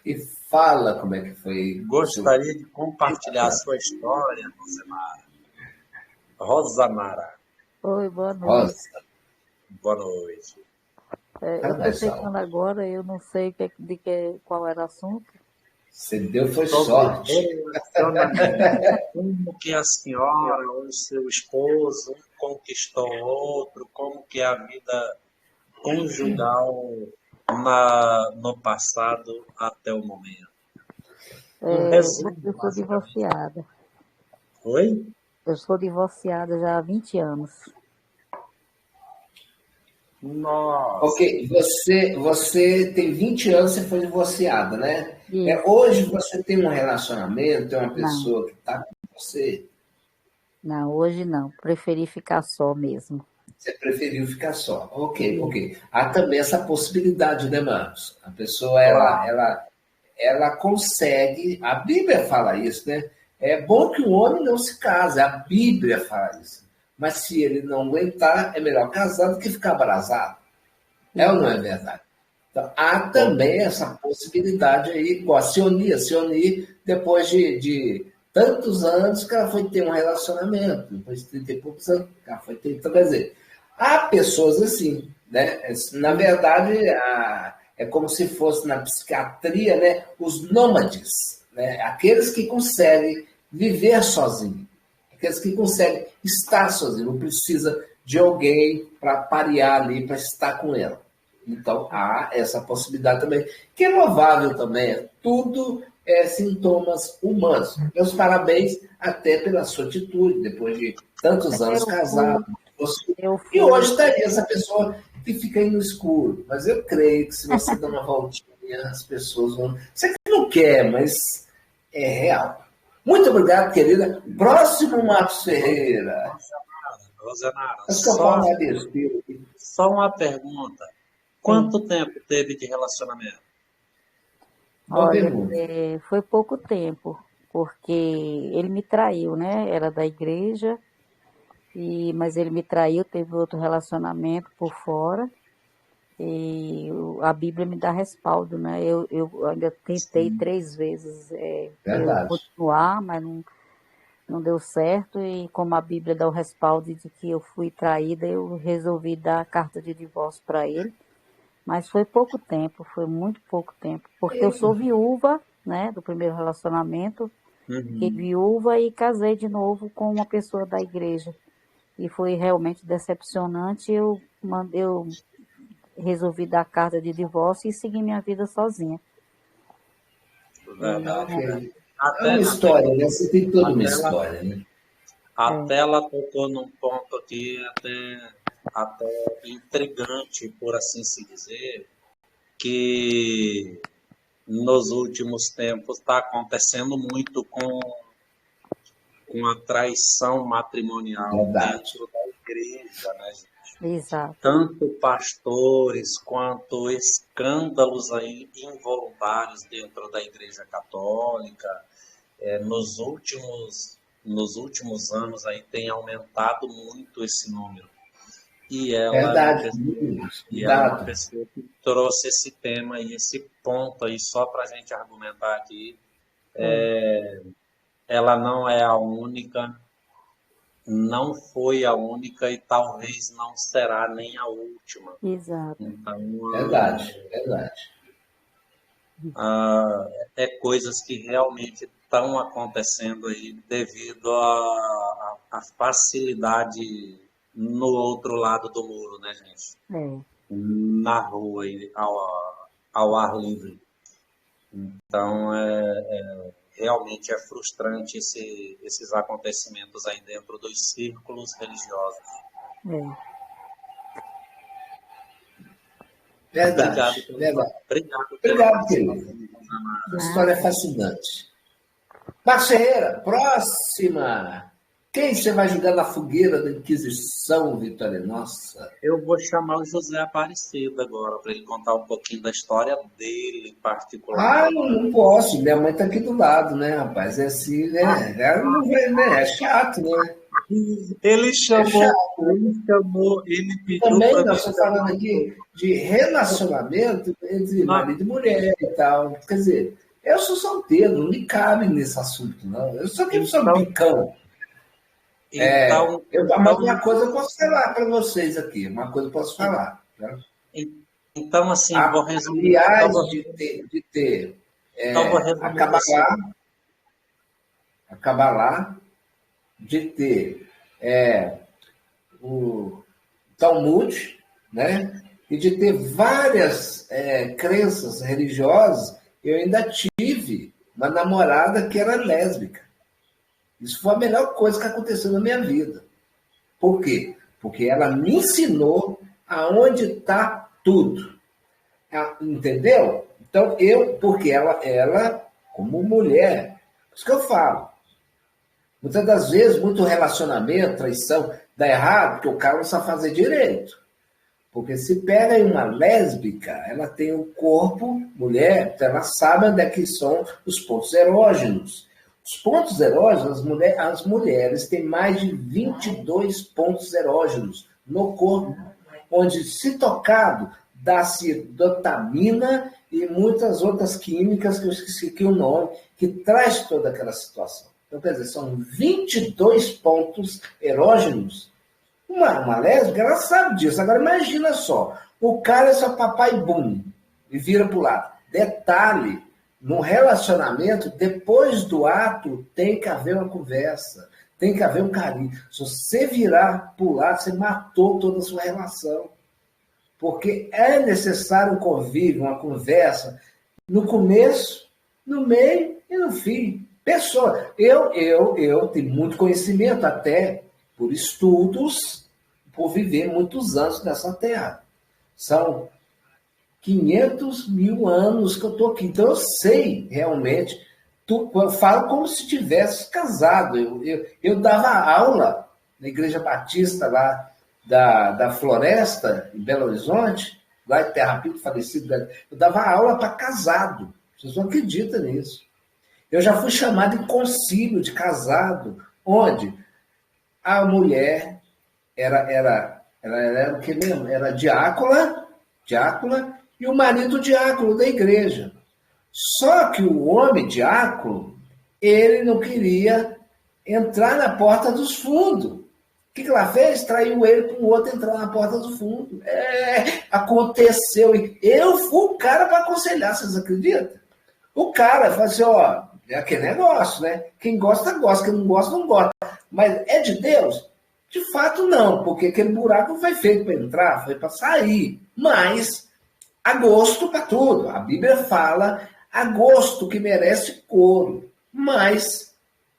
E fala como é que foi. Gostaria de compartilhar a sua história, Rosemara. Oi, boa noite. Boa noite. Eu estou chegando agora, eu não sei qual era o assunto. Você deu foi sorte. Como que a senhora ou o seu esposo conquistou outro, como que é a vida conjugal no passado até o momento? Eu sou divorciada. Oi? Eu sou divorciada já há 20 anos. Nossa. Ok, você tem 20 anos, você foi divorciada, né? Hoje você tem um relacionamento, tem uma pessoa que está com você? Não, hoje não. Preferi ficar só mesmo. Você preferiu ficar só. Ok. Há também essa possibilidade, né, Marcos? A pessoa, ela consegue... A Bíblia fala isso, né? É bom que o homem não se case. A Bíblia fala isso. Mas se ele não aguentar, é melhor casar do que ficar abrasado. É ou não é verdade? Então, há também essa possibilidade aí, com a Sioni, depois de tantos anos que ela foi ter um relacionamento, depois de 30 e poucos anos, que ela foi ter... Então, quer dizer, há pessoas assim, né? Na verdade, é como se fosse na psiquiatria, né? Os nômades, né? Aqueles que conseguem viver sozinhos. aqueles que conseguem estar sozinhos, não precisa de alguém para parear ali, para estar com ela. Então, há essa possibilidade também, que é louvável também. Tudo é sintomas humanos. Meus parabéns até pela sua atitude, depois de tantos anos casado. E hoje está aí essa pessoa que fica aí no escuro. Mas eu creio que se você dá uma voltinha, as pessoas vão... Você que não quer, mas é real. Muito obrigado, querida. Próximo, Marcos Ferreira. Rosenara, só uma pergunta. Quanto tempo teve de relacionamento? Olha, foi pouco tempo, porque ele me traiu, né? Era da igreja, mas ele me traiu, teve outro relacionamento por fora, e a Bíblia me dá respaldo, né? Eu ainda tentei 3 vezes eu continuar, mas não deu certo, e como a Bíblia dá o respaldo de que eu fui traída, eu resolvi dar a carta de divórcio para ele. Mas foi pouco tempo, foi muito pouco tempo, porque eu sou viúva, né, do primeiro relacionamento, fiquei viúva e casei de novo com uma pessoa da igreja. E foi realmente decepcionante, eu resolvi dar a carta de divórcio e seguir minha vida sozinha. É uma história, né? Você tem toda uma história, né? Até ela tocou num ponto aqui até intrigante, por assim se dizer, que nos últimos tempos está acontecendo muito com a traição matrimonial dentro da igreja, né, gente? Exato. Tanto pastores quanto escândalos aí involuntários dentro da igreja católica. Nos últimos anos aí tem aumentado muito esse número. E ela Verdade. É uma pessoa que trouxe esse tema e esse ponto aí só para a gente argumentar aqui. Ela não é a única, não foi a única e talvez não será nem a última. Exato. Então, verdade. É coisas que realmente estão acontecendo aí devido à facilidade no outro lado do muro, né, gente? Na rua, ao ar livre. Então, realmente é frustrante esses acontecimentos aí dentro dos círculos religiosos. Verdade. Obrigado, querido. A história é fascinante. Marcos Ferreira, próxima. Quem você vai jogar na fogueira da Inquisição, Vitória Nossa? Eu vou chamar o José Aparecido agora, para ele contar um pouquinho da história dele em particular. Não posso. Minha mãe está aqui do lado, né, rapaz? É assim, né? É chato, né? Ele pediu também nós estamos falando aqui de relacionamento entre marido e mulher e tal. Quer dizer, eu sou solteiro, não me cabe nesse assunto, não. Eu sou bicão. Mas uma coisa eu posso falar para vocês aqui. Uma coisa eu posso falar. Tá? Então, assim, vou resumir. Aliás, de ter acabar lá, de ter o Talmud, né? E de ter várias crenças religiosas. Eu ainda tive uma namorada que era lésbica. Isso foi a melhor coisa que aconteceu na minha vida. Por quê? Porque ela me ensinou aonde está tudo. Entendeu? Então, porque ela, como mulher, por isso que eu falo. Muitas das vezes, muito relacionamento, traição, dá errado, porque o cara não sabe fazer direito. Porque se pega em uma lésbica, ela tem um corpo, mulher, então ela sabe onde é que são os pontos erógenos. Os pontos erógenos, as mulheres têm mais de 22 pontos erógenos no corpo, onde, se tocado, dá-se dopamina e muitas outras químicas, que eu esqueci aqui o nome, que traz toda aquela situação. Então, quer dizer, são 22 pontos erógenos. Uma lésbica, ela sabe disso. Agora, imagina só, o cara é só papai bum e vira para o lado. Detalhe, no relacionamento, depois do ato, tem que haver uma conversa, Tem que haver um carinho. Se você virar para o lado, você matou toda a sua relação. Porque é necessário um convívio, uma conversa, no começo, no meio e no fim. Pessoa. Eu tenho muito conhecimento, até por estudos, por viver muitos anos nessa terra. São 500 mil anos que eu estou aqui. Então, eu sei realmente. Eu falo como se tivesse casado. Eu dava aula na Igreja Batista lá da Floresta, em Belo Horizonte, lá em Terra Pinto, falecido. Eu dava aula para casado. Vocês não acreditam nisso. Eu já fui chamado em concílio de casado, onde a mulher era o que mesmo? Era diácola, e o marido diácono da igreja. Só que o homem diácono, ele não queria entrar na porta dos fundos. O que ela fez? Traiu ele para o outro entrar na porta do fundo. Aconteceu. Eu fui o cara para aconselhar, vocês acreditam? O cara falou assim, ó, é aquele negócio, né? Quem gosta, gosta. Quem não gosta, não gosta. Mas é de Deus? De fato, não. Porque aquele buraco não foi feito para entrar, foi para sair. Mas, há gosto para tudo. A Bíblia fala, há gosto que merece couro. Mas,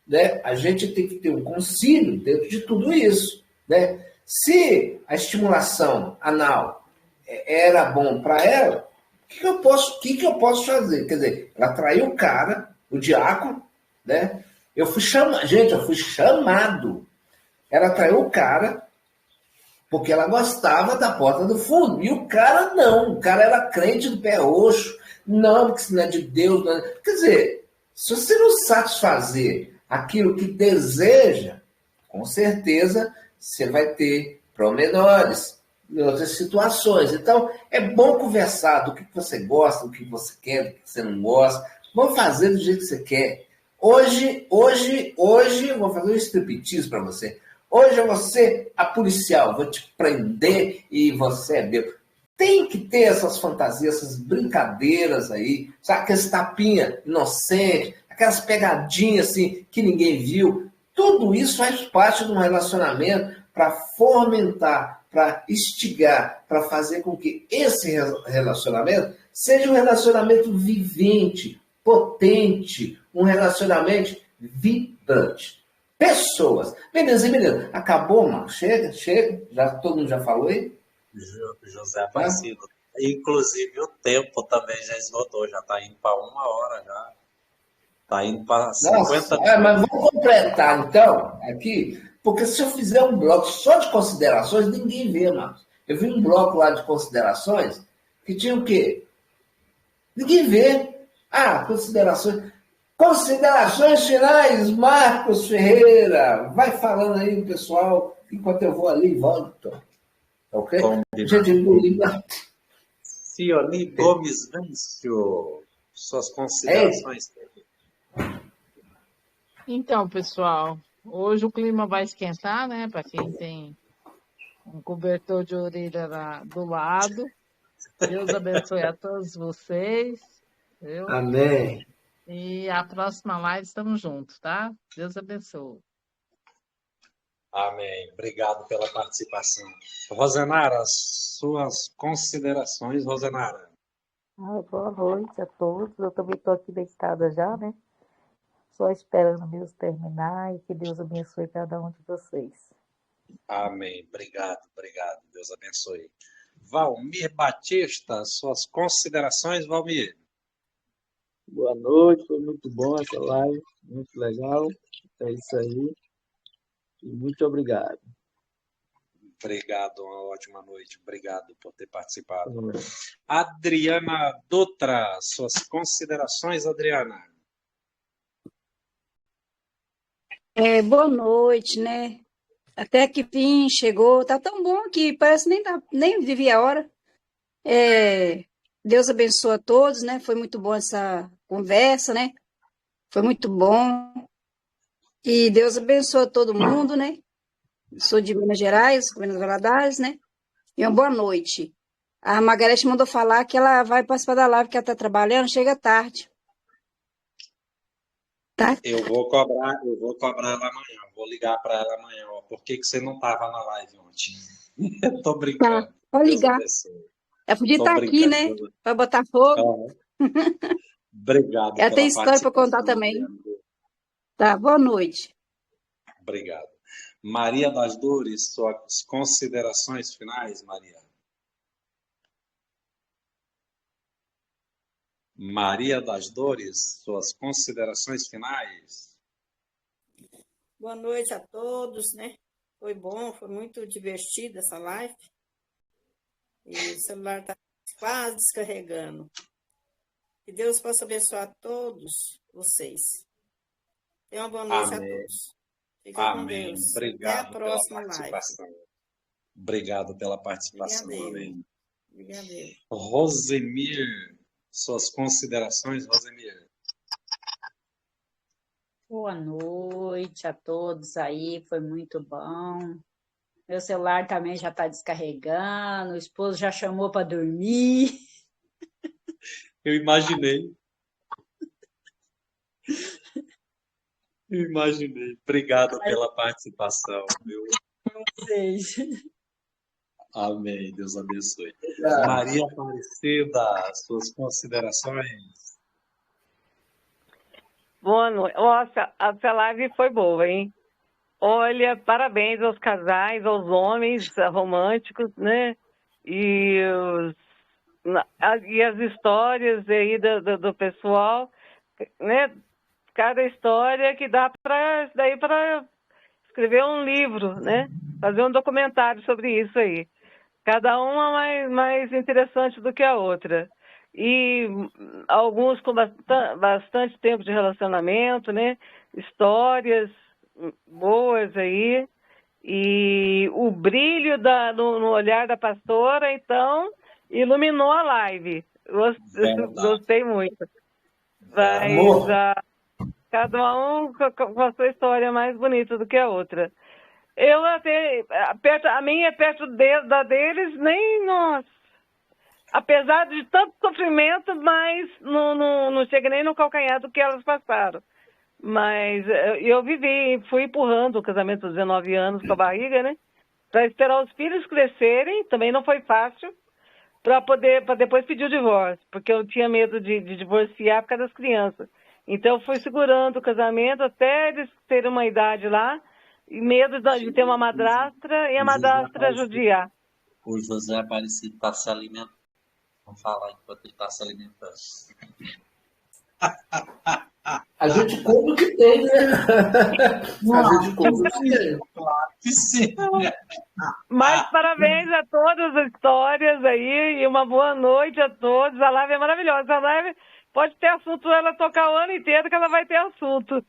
né, a gente tem que ter um concílio dentro de tudo isso. Né? Se a estimulação anal era bom para ela, o que eu posso fazer? Quer dizer, ela traiu o cara, o diácono, né? Eu fui chamado. Ela traiu o cara porque ela gostava da porta do fundo. E o cara não. O cara era crente do pé roxo. Não, porque isso não é de Deus. Não é... Quer dizer, se você não satisfazer aquilo que deseja, com certeza você vai ter pormenores em outras situações. Então, é bom conversar do que você gosta, do que você quer, do que você não gosta. Vamos fazer do jeito que você quer. Hoje, eu vou fazer um striptease para você. Hoje é você a policial, vou te prender e você é meu. Tem que ter essas fantasias, essas brincadeiras aí, sabe? Aquelas tapinhas inocentes, aquelas pegadinhas assim que ninguém viu. Tudo isso faz parte de um relacionamento para fomentar, para instigar, para fazer com que esse relacionamento seja um relacionamento vivente, potente, um relacionamento vibrante. Pessoas. Beleza, beleza. Acabou, mano? Chega. Todo mundo já falou aí? José Aparecido. Inclusive o tempo também já esgotou, já está indo para 1 hora já. Está indo para 50 minutos. Mas vamos completar então, aqui, porque se eu fizer um bloco só de considerações, ninguém vê, mano. Eu vi um bloco lá de considerações que tinha o quê? Ninguém vê. Considerações. Considerações finais, Marcos Ferreira. Vai falando aí, pessoal, enquanto eu vou ali e volto. Ok? Cioli Gomes Vencio, suas considerações. Então, pessoal, hoje o clima vai esquentar, né? Para quem tem um cobertor de orelha do lado. Deus abençoe a todos vocês. Viu? Amém. E a próxima live estamos juntos, tá? Deus abençoe. Amém. Obrigado pela participação. Rosenara, suas considerações, Rosenara. Boa noite a todos. Eu também estou aqui deitada já, né? Só esperando mesmo terminar e que Deus abençoe cada um de vocês. Amém. Obrigado. Deus abençoe. Valmir Batista, suas considerações, Valmir. Boa noite, foi muito bom essa live, muito legal. É isso aí. E muito obrigado. Obrigado, uma ótima noite. Obrigado por ter participado. Adriana Dutra, suas considerações, Adriana. Boa noite, né? Até que fim chegou. Tá tão bom que parece nem vivi a hora. Deus abençoe a todos, né? Foi muito bom essa conversa, né? Foi muito bom. E Deus abençoe todo mundo, né? Sou de Minas Gerais, Minas Valadares, né? E uma boa noite. A Margarete mandou falar que ela vai participar da live, que ela está trabalhando, chega tarde. Tá? Eu vou cobrar ela amanhã. Vou ligar para ela amanhã. Ó. Por que você não estava na live ontem? Eu tô Tá, brincando. pode Deus ligar. abençoe. Eu podia Tô estar aqui, brincando. né? Para botar fogo. Aham. Obrigado Ela tem pela história para contar participação, também. Mariana. Tá, boa noite. Obrigado. Maria das Dores, suas considerações finais, Maria. Maria das Dores, suas considerações finais. Boa noite a todos, né? Foi bom, foi muito divertida essa live. E o celular está quase descarregando. Que Deus possa abençoar todos vocês. Tenham uma boa noite a Amém. todos. Fica com Amém. Deus. Até a Obrigado pela próxima live. participação. Obrigado pela participação. Obrigado. Amém. Obrigado. Rosemir, suas considerações, Rosemir. Boa noite a todos aí, foi muito bom. Meu celular também já está descarregando, o esposo já chamou para dormir. Eu imaginei. Obrigado pela participação, viu? Vocês. Amém. Deus abençoe. Ah, Maria Aparecida, suas considerações. Boa noite. Nossa, essa live foi boa, hein? Olha, parabéns aos casais, aos homens românticos, né? E, e as histórias aí do pessoal, né? Cada história que dá para escrever um livro, né? Fazer um documentário sobre isso aí. Cada uma mais interessante do que a outra. E alguns com bastante tempo de relacionamento, né? Histórias boas aí. E o brilho no olhar da pastora, então, iluminou a live. Gostei muito. amor, Cada um com a sua história mais bonita do que a outra. Eu até, a minha perto da deles, nem, nossa. Apesar de tanto sofrimento, mas não chega nem no calcanhar do que elas passaram. Mas eu fui empurrando o casamento dos 19 anos com a barriga, né? Para esperar os filhos crescerem, também não foi fácil, para depois pedir o divórcio, porque eu tinha medo de divorciar por causa das crianças. Então, eu fui segurando o casamento até eles terem uma idade lá, e medo de ter uma madrastra e a madrastra judiar. O José Aparecido está se alimentando. Vamos falar enquanto ele está se alimentando. a gente come o que tem, né? A gente come o que tem. Claro que sim. Mas parabéns a todas as histórias aí e uma boa noite a todos. A live é maravilhosa. A live pode ter assunto ela tocar o ano inteiro que ela vai ter assunto.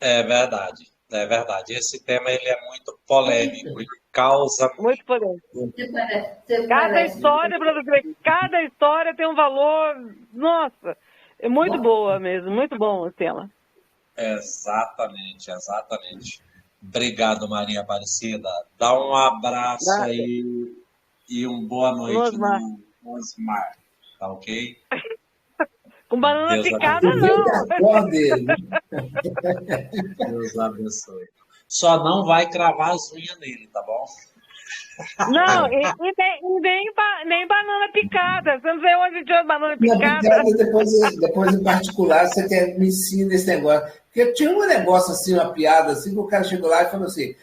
É verdade. Esse tema ele é muito polêmico e causa muito polêmico. Você Cada parece história, para você ver, cada história tem um valor. Nossa, é muito boa mesmo, muito bom o tema. Exatamente. Obrigado, Maria Aparecida. Dá um abraço aí e uma boa noite no Osmar, tá ok? Com banana Deus picada, abençoe. não. Deus abençoe. Só não vai cravar as unhas nele, tá bom? Não, nem banana picada. Você não vê onde tinha banana picada. Depois em particular, você quer me ensinar esse negócio. Porque tinha um negócio assim, uma piada assim, que o cara chegou lá e falou assim,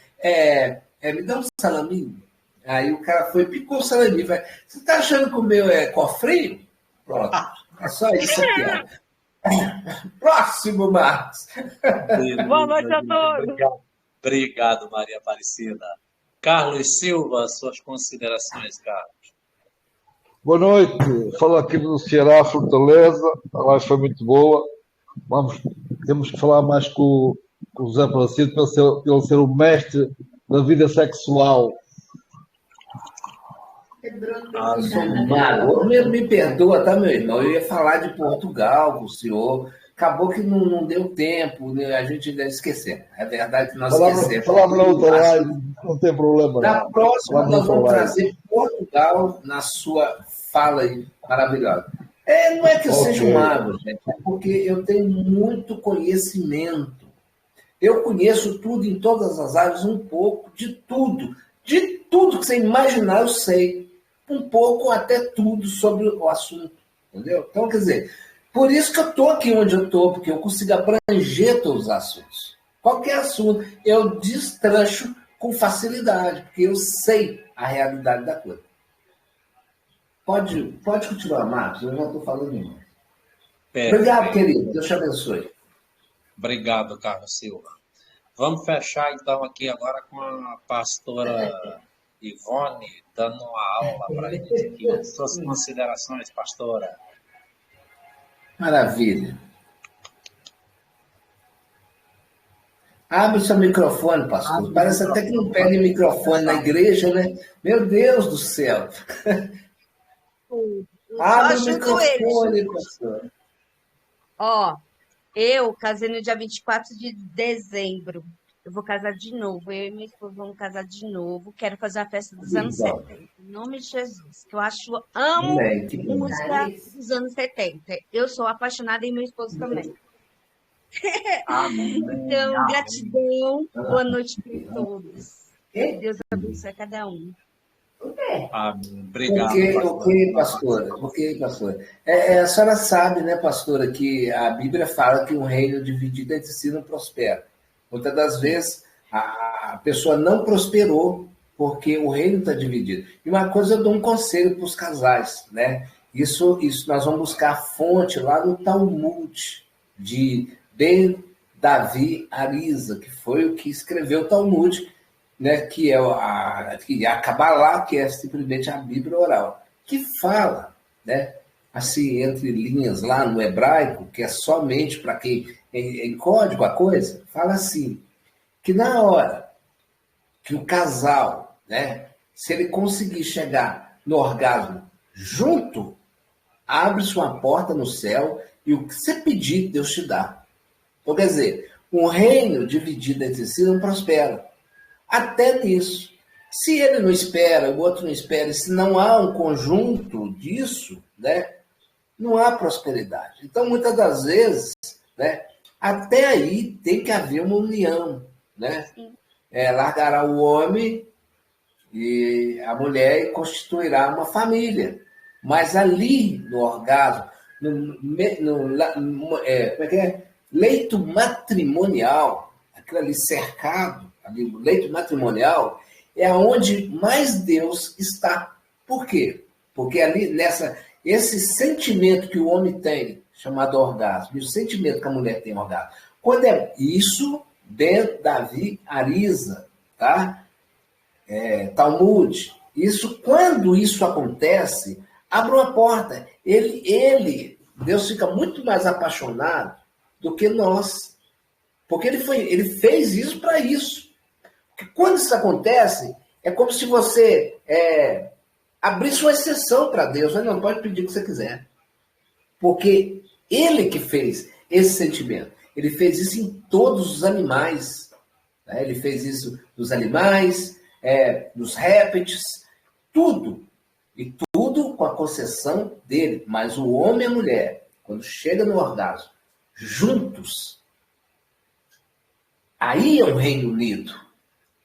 me dá um salaminho. Aí o cara foi e picou o salaminho. Falei, você tá achando que o meu é cofrinho? Pronto. É só isso aqui. Próximo, Marcos. Boa noite a todos. Obrigado, Maria Aparecida. Carlos Silva, suas considerações, Carlos. Boa noite. Falo aqui do Ceará, Fortaleza. A live foi muito boa. Temos que falar mais com o José Aparecido para ele ser o mestre da vida sexual. Me perdoa, tá, meu irmão? Eu ia falar de Portugal com o senhor. Acabou que não deu tempo, né? A gente deve esquecer. É verdade que nós esquecemos. Falamos na outra live, não tem problema. Na próxima, nós vamos trazer Portugal na sua fala aí maravilhosa. Não é que eu seja um Ok. mago, gente, é porque eu tenho muito conhecimento. Eu conheço tudo em todas as áreas, um pouco de tudo. De tudo que você imaginar, eu sei. Um pouco até tudo sobre o assunto. Entendeu? Então, quer dizer, por isso que eu estou aqui onde eu estou, porque eu consigo abranger todos os assuntos. Qualquer assunto, eu destrancho com facilidade, porque eu sei a realidade da coisa. Pode continuar, Marcos, eu já estou falando demais. Obrigado, Perfeito. querido. Deus te abençoe. Obrigado, Carlos Silva. Vamos fechar então aqui agora com a pastora Ivone dando uma aula para a gente aqui. Suas considerações, pastora. Maravilha. Abre o seu microfone, pastor. Parece até que não pega microfone na igreja, né? Meu Deus do céu. Eu só Abre o ajudo eles. microfone, pastor. Ó, eu casei no dia 24 de dezembro. Eu vou casar de novo. Eu e minha esposa vamos casar de novo. Quero fazer a festa dos anos Bom, 70. Em nome de Jesus. Que eu amo amém, que bom. música dos anos 70. Eu sou apaixonada e meu esposo também. Amém. Então, gratidão. Boa noite para todos. Que Ok, Deus abençoe cada um. Amém. Obrigado, pastora. Ok, pastora. A senhora sabe, né, pastora, que a Bíblia fala que um reino dividido entre si não prospera. Muitas das vezes a pessoa não prosperou porque o reino está dividido. E uma coisa, eu dou um conselho para os casais, né? Isso nós vamos buscar a fonte lá no Talmud de Ben Davi Arisa, que foi o que escreveu o Talmud, né? Que é a Kabbalah, que é simplesmente a Bíblia oral, que fala, né? Assim, entre linhas lá no hebraico, que é somente para quem em código a coisa, fala assim, que na hora que o casal, né, se ele conseguir chegar no orgasmo junto, abre-se uma porta no céu e o que você pedir, Deus te dá. Então, quer dizer, um reino dividido entre si não prospera. Até nisso. Se ele não espera, o outro não espera, e se não há um conjunto disso, né, não há prosperidade. Então, muitas das vezes, né, até aí tem que haver uma união, né? Largará o homem e a mulher e constituirá uma família. Mas ali, no orgasmo, como é que é? Leito matrimonial, aquilo ali cercado, ali, o leito matrimonial, é onde mais Deus está. Por quê? Porque ali, esse sentimento que o homem tem, chamado orgasmo, e o sentimento que a mulher tem orgasmo, quando é isso, Ben Davi Arisa, tá? Talmud, quando isso acontece, abre uma porta. Deus fica muito mais apaixonado do que nós. Porque ele fez isso para isso. Porque quando isso acontece, é como se você abrisse uma exceção para Deus. Mas não pode pedir o que você quiser. Porque ele que fez esse sentimento. Ele fez isso em todos os animais. Né? Ele fez isso nos animais, nos répteis, tudo. E tudo com a concessão dele. Mas o homem e a mulher, quando chega no orgasmo, juntos, aí é um reino unido.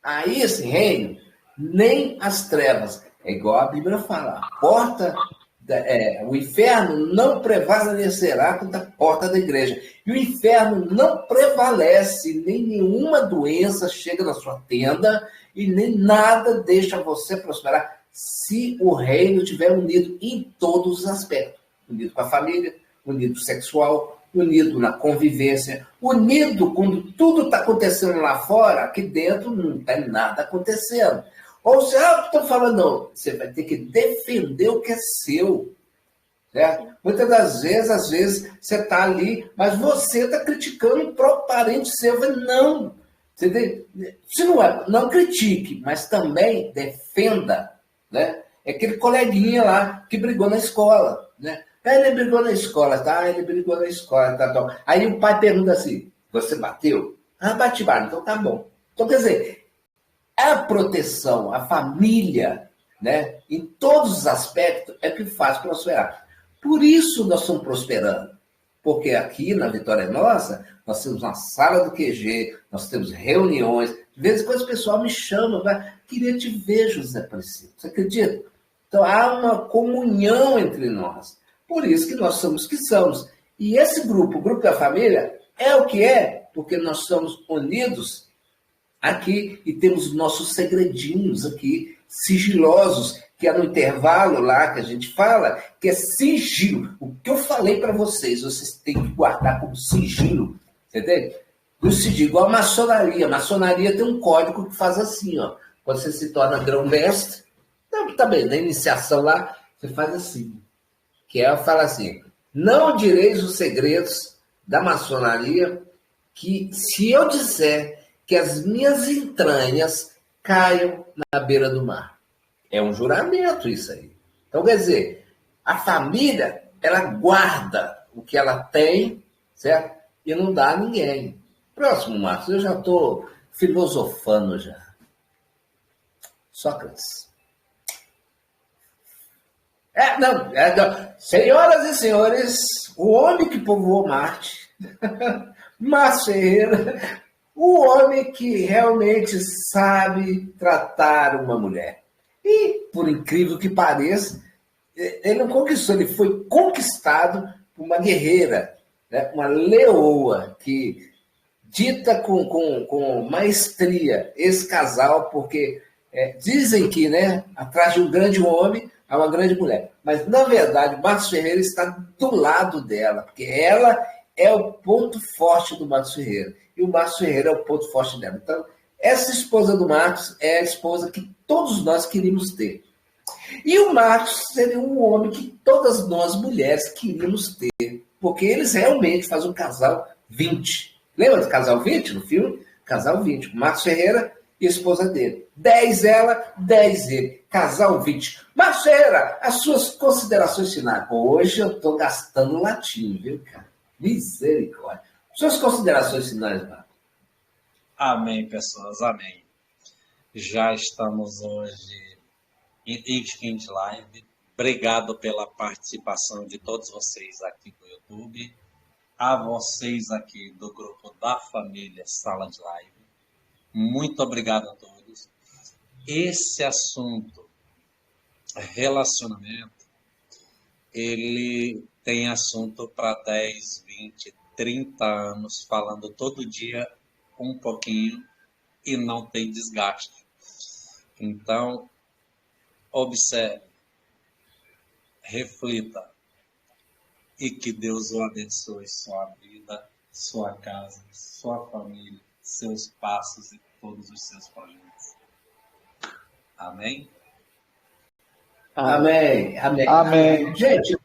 Aí esse reino, nem as trevas. É igual a Bíblia fala. A porta, o inferno não prevalecerá contra a porta da igreja. E o inferno não prevalece, nem nenhuma doença chega na sua tenda e nem nada deixa você prosperar se o reino estiver unido em todos os aspectos. Unido com a família, unido sexual, unido na convivência, unido quando tudo está acontecendo lá fora, aqui dentro não tem nada acontecendo. Ou seja, estou falando, não, você vai ter que defender o que é seu. Certo? Muitas das vezes, às vezes, você está ali, mas você está criticando o próprio parente seu. Não. Se não critique, mas também defenda. Né? É aquele coleguinha lá que brigou na escola. Né? Ele brigou na escola, tá? Ele brigou na escola, tá. Aí o pai pergunta assim, você bateu? Ah, bati, então tá bom. Então, quer dizer, a proteção, a família, né, em todos os aspectos, é o que faz prosperar. Por isso nós estamos prosperando. Porque aqui na Vitória Nossa, nós temos uma sala do QG, nós temos reuniões. De vez em quando o pessoal me chama, queria te ver, José Aparecido. Você acredita? Então há uma comunhão entre nós. Por isso que nós somos o que somos. E esse grupo, o grupo da família, é o que é, porque nós somos unidos aqui e temos nossos segredinhos aqui, sigilosos, que é no intervalo lá que a gente fala, que é sigilo. O que eu falei para vocês têm que guardar como sigilo. Entendeu? O sigilo, igual a maçonaria. A maçonaria tem um código que faz assim, ó. Quando você se torna grão-mestre, também, na iniciação lá, você faz assim. Que é, fala assim, não direis os segredos da maçonaria, que se eu disser que as minhas entranhas caiam na beira do mar. É um juramento isso aí. Então, quer dizer, a família, ela guarda o que ela tem, certo? E não dá a ninguém. Próximo, Marcos, eu já estou filosofando já. Sócrates. Não. Senhoras e senhores, o homem que povoou Marte, Márcio Ferreira, o homem que realmente sabe tratar uma mulher. E, por incrível que pareça, ele não conquistou, ele foi conquistado por uma guerreira, né? Uma leoa, que dita com maestria esse casal, porque dizem que, né, atrás de um grande homem há uma grande mulher. Mas, na verdade, o Marcos Ferreira está do lado dela, porque ela é o ponto forte do Marcos Ferreira. E o Marcos Ferreira é o ponto forte dela. Então, essa esposa do Marcos é a esposa que todos nós queríamos ter. E o Marcos seria um homem que todas nós mulheres queríamos ter. Porque eles realmente fazem um casal 20. Lembra do casal 20 no filme? Casal 20. O Marcos Ferreira e a esposa dele. 10 ela, 10 ele. Casal 20. Marcos Ferreira, as suas considerações finais. Hoje eu estou gastando latim, viu, cara? Misericórdia. Suas considerações finais, Marcos. Amém, pessoas, amém. Já estamos hoje em fim de live. Obrigado pela participação de todos vocês aqui do YouTube, a vocês aqui do grupo da família Sala de Live. Muito obrigado a todos. Esse assunto, relacionamento, ele tem assunto para 10, 20, 30 anos, falando todo dia um pouquinho e não tem desgaste. Então, observe, reflita e que Deus o abençoe, sua vida, sua casa, sua família, seus passos e todos os seus projetos. Amém? Amém. Amém. Amém. Gente,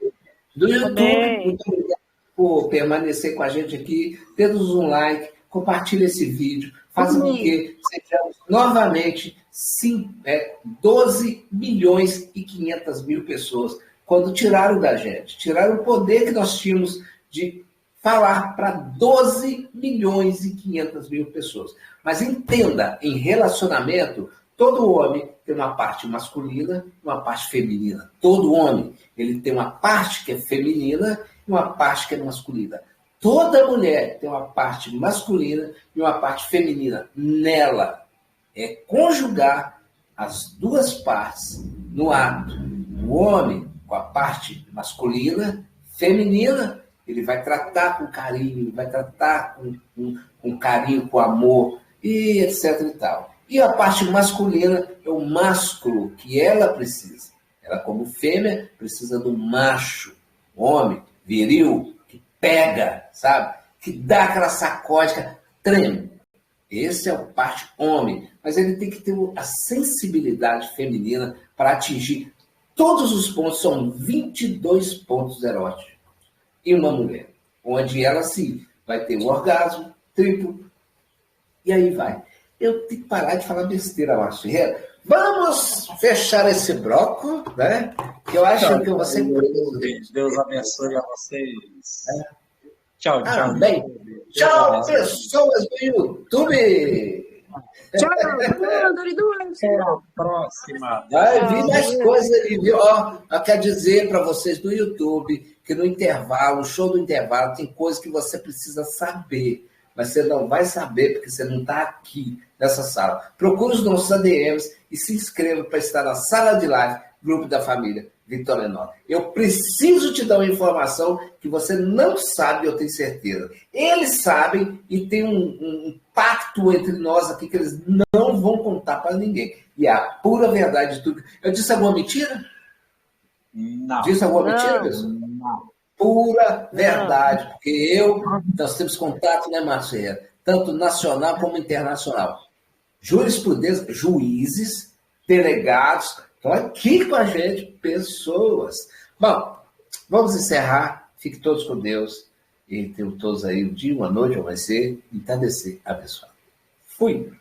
do YouTube, muito obrigado por permanecer com a gente aqui. Dê-nos um like, compartilhe esse vídeo, faça com que sejamos novamente 12 milhões e 500 mil pessoas. Quando tiraram da gente, tiraram o poder que nós tínhamos de falar para 12 milhões e 500 mil pessoas. Mas entenda, em relacionamento, todo homem tem uma parte masculina e uma parte feminina. Todo homem, ele tem uma parte que é feminina e uma parte que é masculina. Toda mulher tem uma parte masculina e uma parte feminina. Nela é conjugar as duas partes no ato. O homem, com a parte masculina, feminina, ele vai tratar com carinho, vai tratar com carinho, com amor, e etc e tal. E a parte masculina é o másculo que ela precisa. Ela, como fêmea, precisa do macho, homem, viril, que pega, sabe? Que dá aquela sacódica, treme. Esse é o parte homem. Mas ele tem que ter a sensibilidade feminina para atingir todos os pontos. São 22 pontos eróticos em uma mulher. Onde ela, sim, vai ter um orgasmo triplo. E aí vai. Eu tenho que parar de falar besteira, Márcio Ferreira. Vamos fechar esse bloco, né? Que eu acho que eu vou ser preso. Deus abençoe a vocês. Tchau, tchau. Amém. Tchau, pessoas do YouTube. Tchau, Doriduas. Até a próxima. Vai vir mais coisas ali, viu? Ó, eu quero dizer para vocês no YouTube que no intervalo, no show do intervalo, tem coisas que você precisa saber, mas você não vai saber porque você não está aqui nessa sala. Procure os nossos ADMs e se inscreva para estar na sala de live, grupo da família Vitória Nova. Eu preciso te dar uma informação que você não sabe, eu tenho certeza. Eles sabem e tem um pacto entre nós aqui que eles não vão contar para ninguém. E é a pura verdade de tudo. Eu disse alguma mentira? Não. Disse alguma mentira, pessoal? Não. Pura verdade, porque nós temos contato, né, Marcelo? Tanto nacional como internacional. Jurisprudência, juízes, delegados, estão aqui com a gente, pessoas. Bom, vamos encerrar. Fiquem todos com Deus. E tenham todos aí um dia, uma noite, ou vai ser, entardecer abençoado. Fui!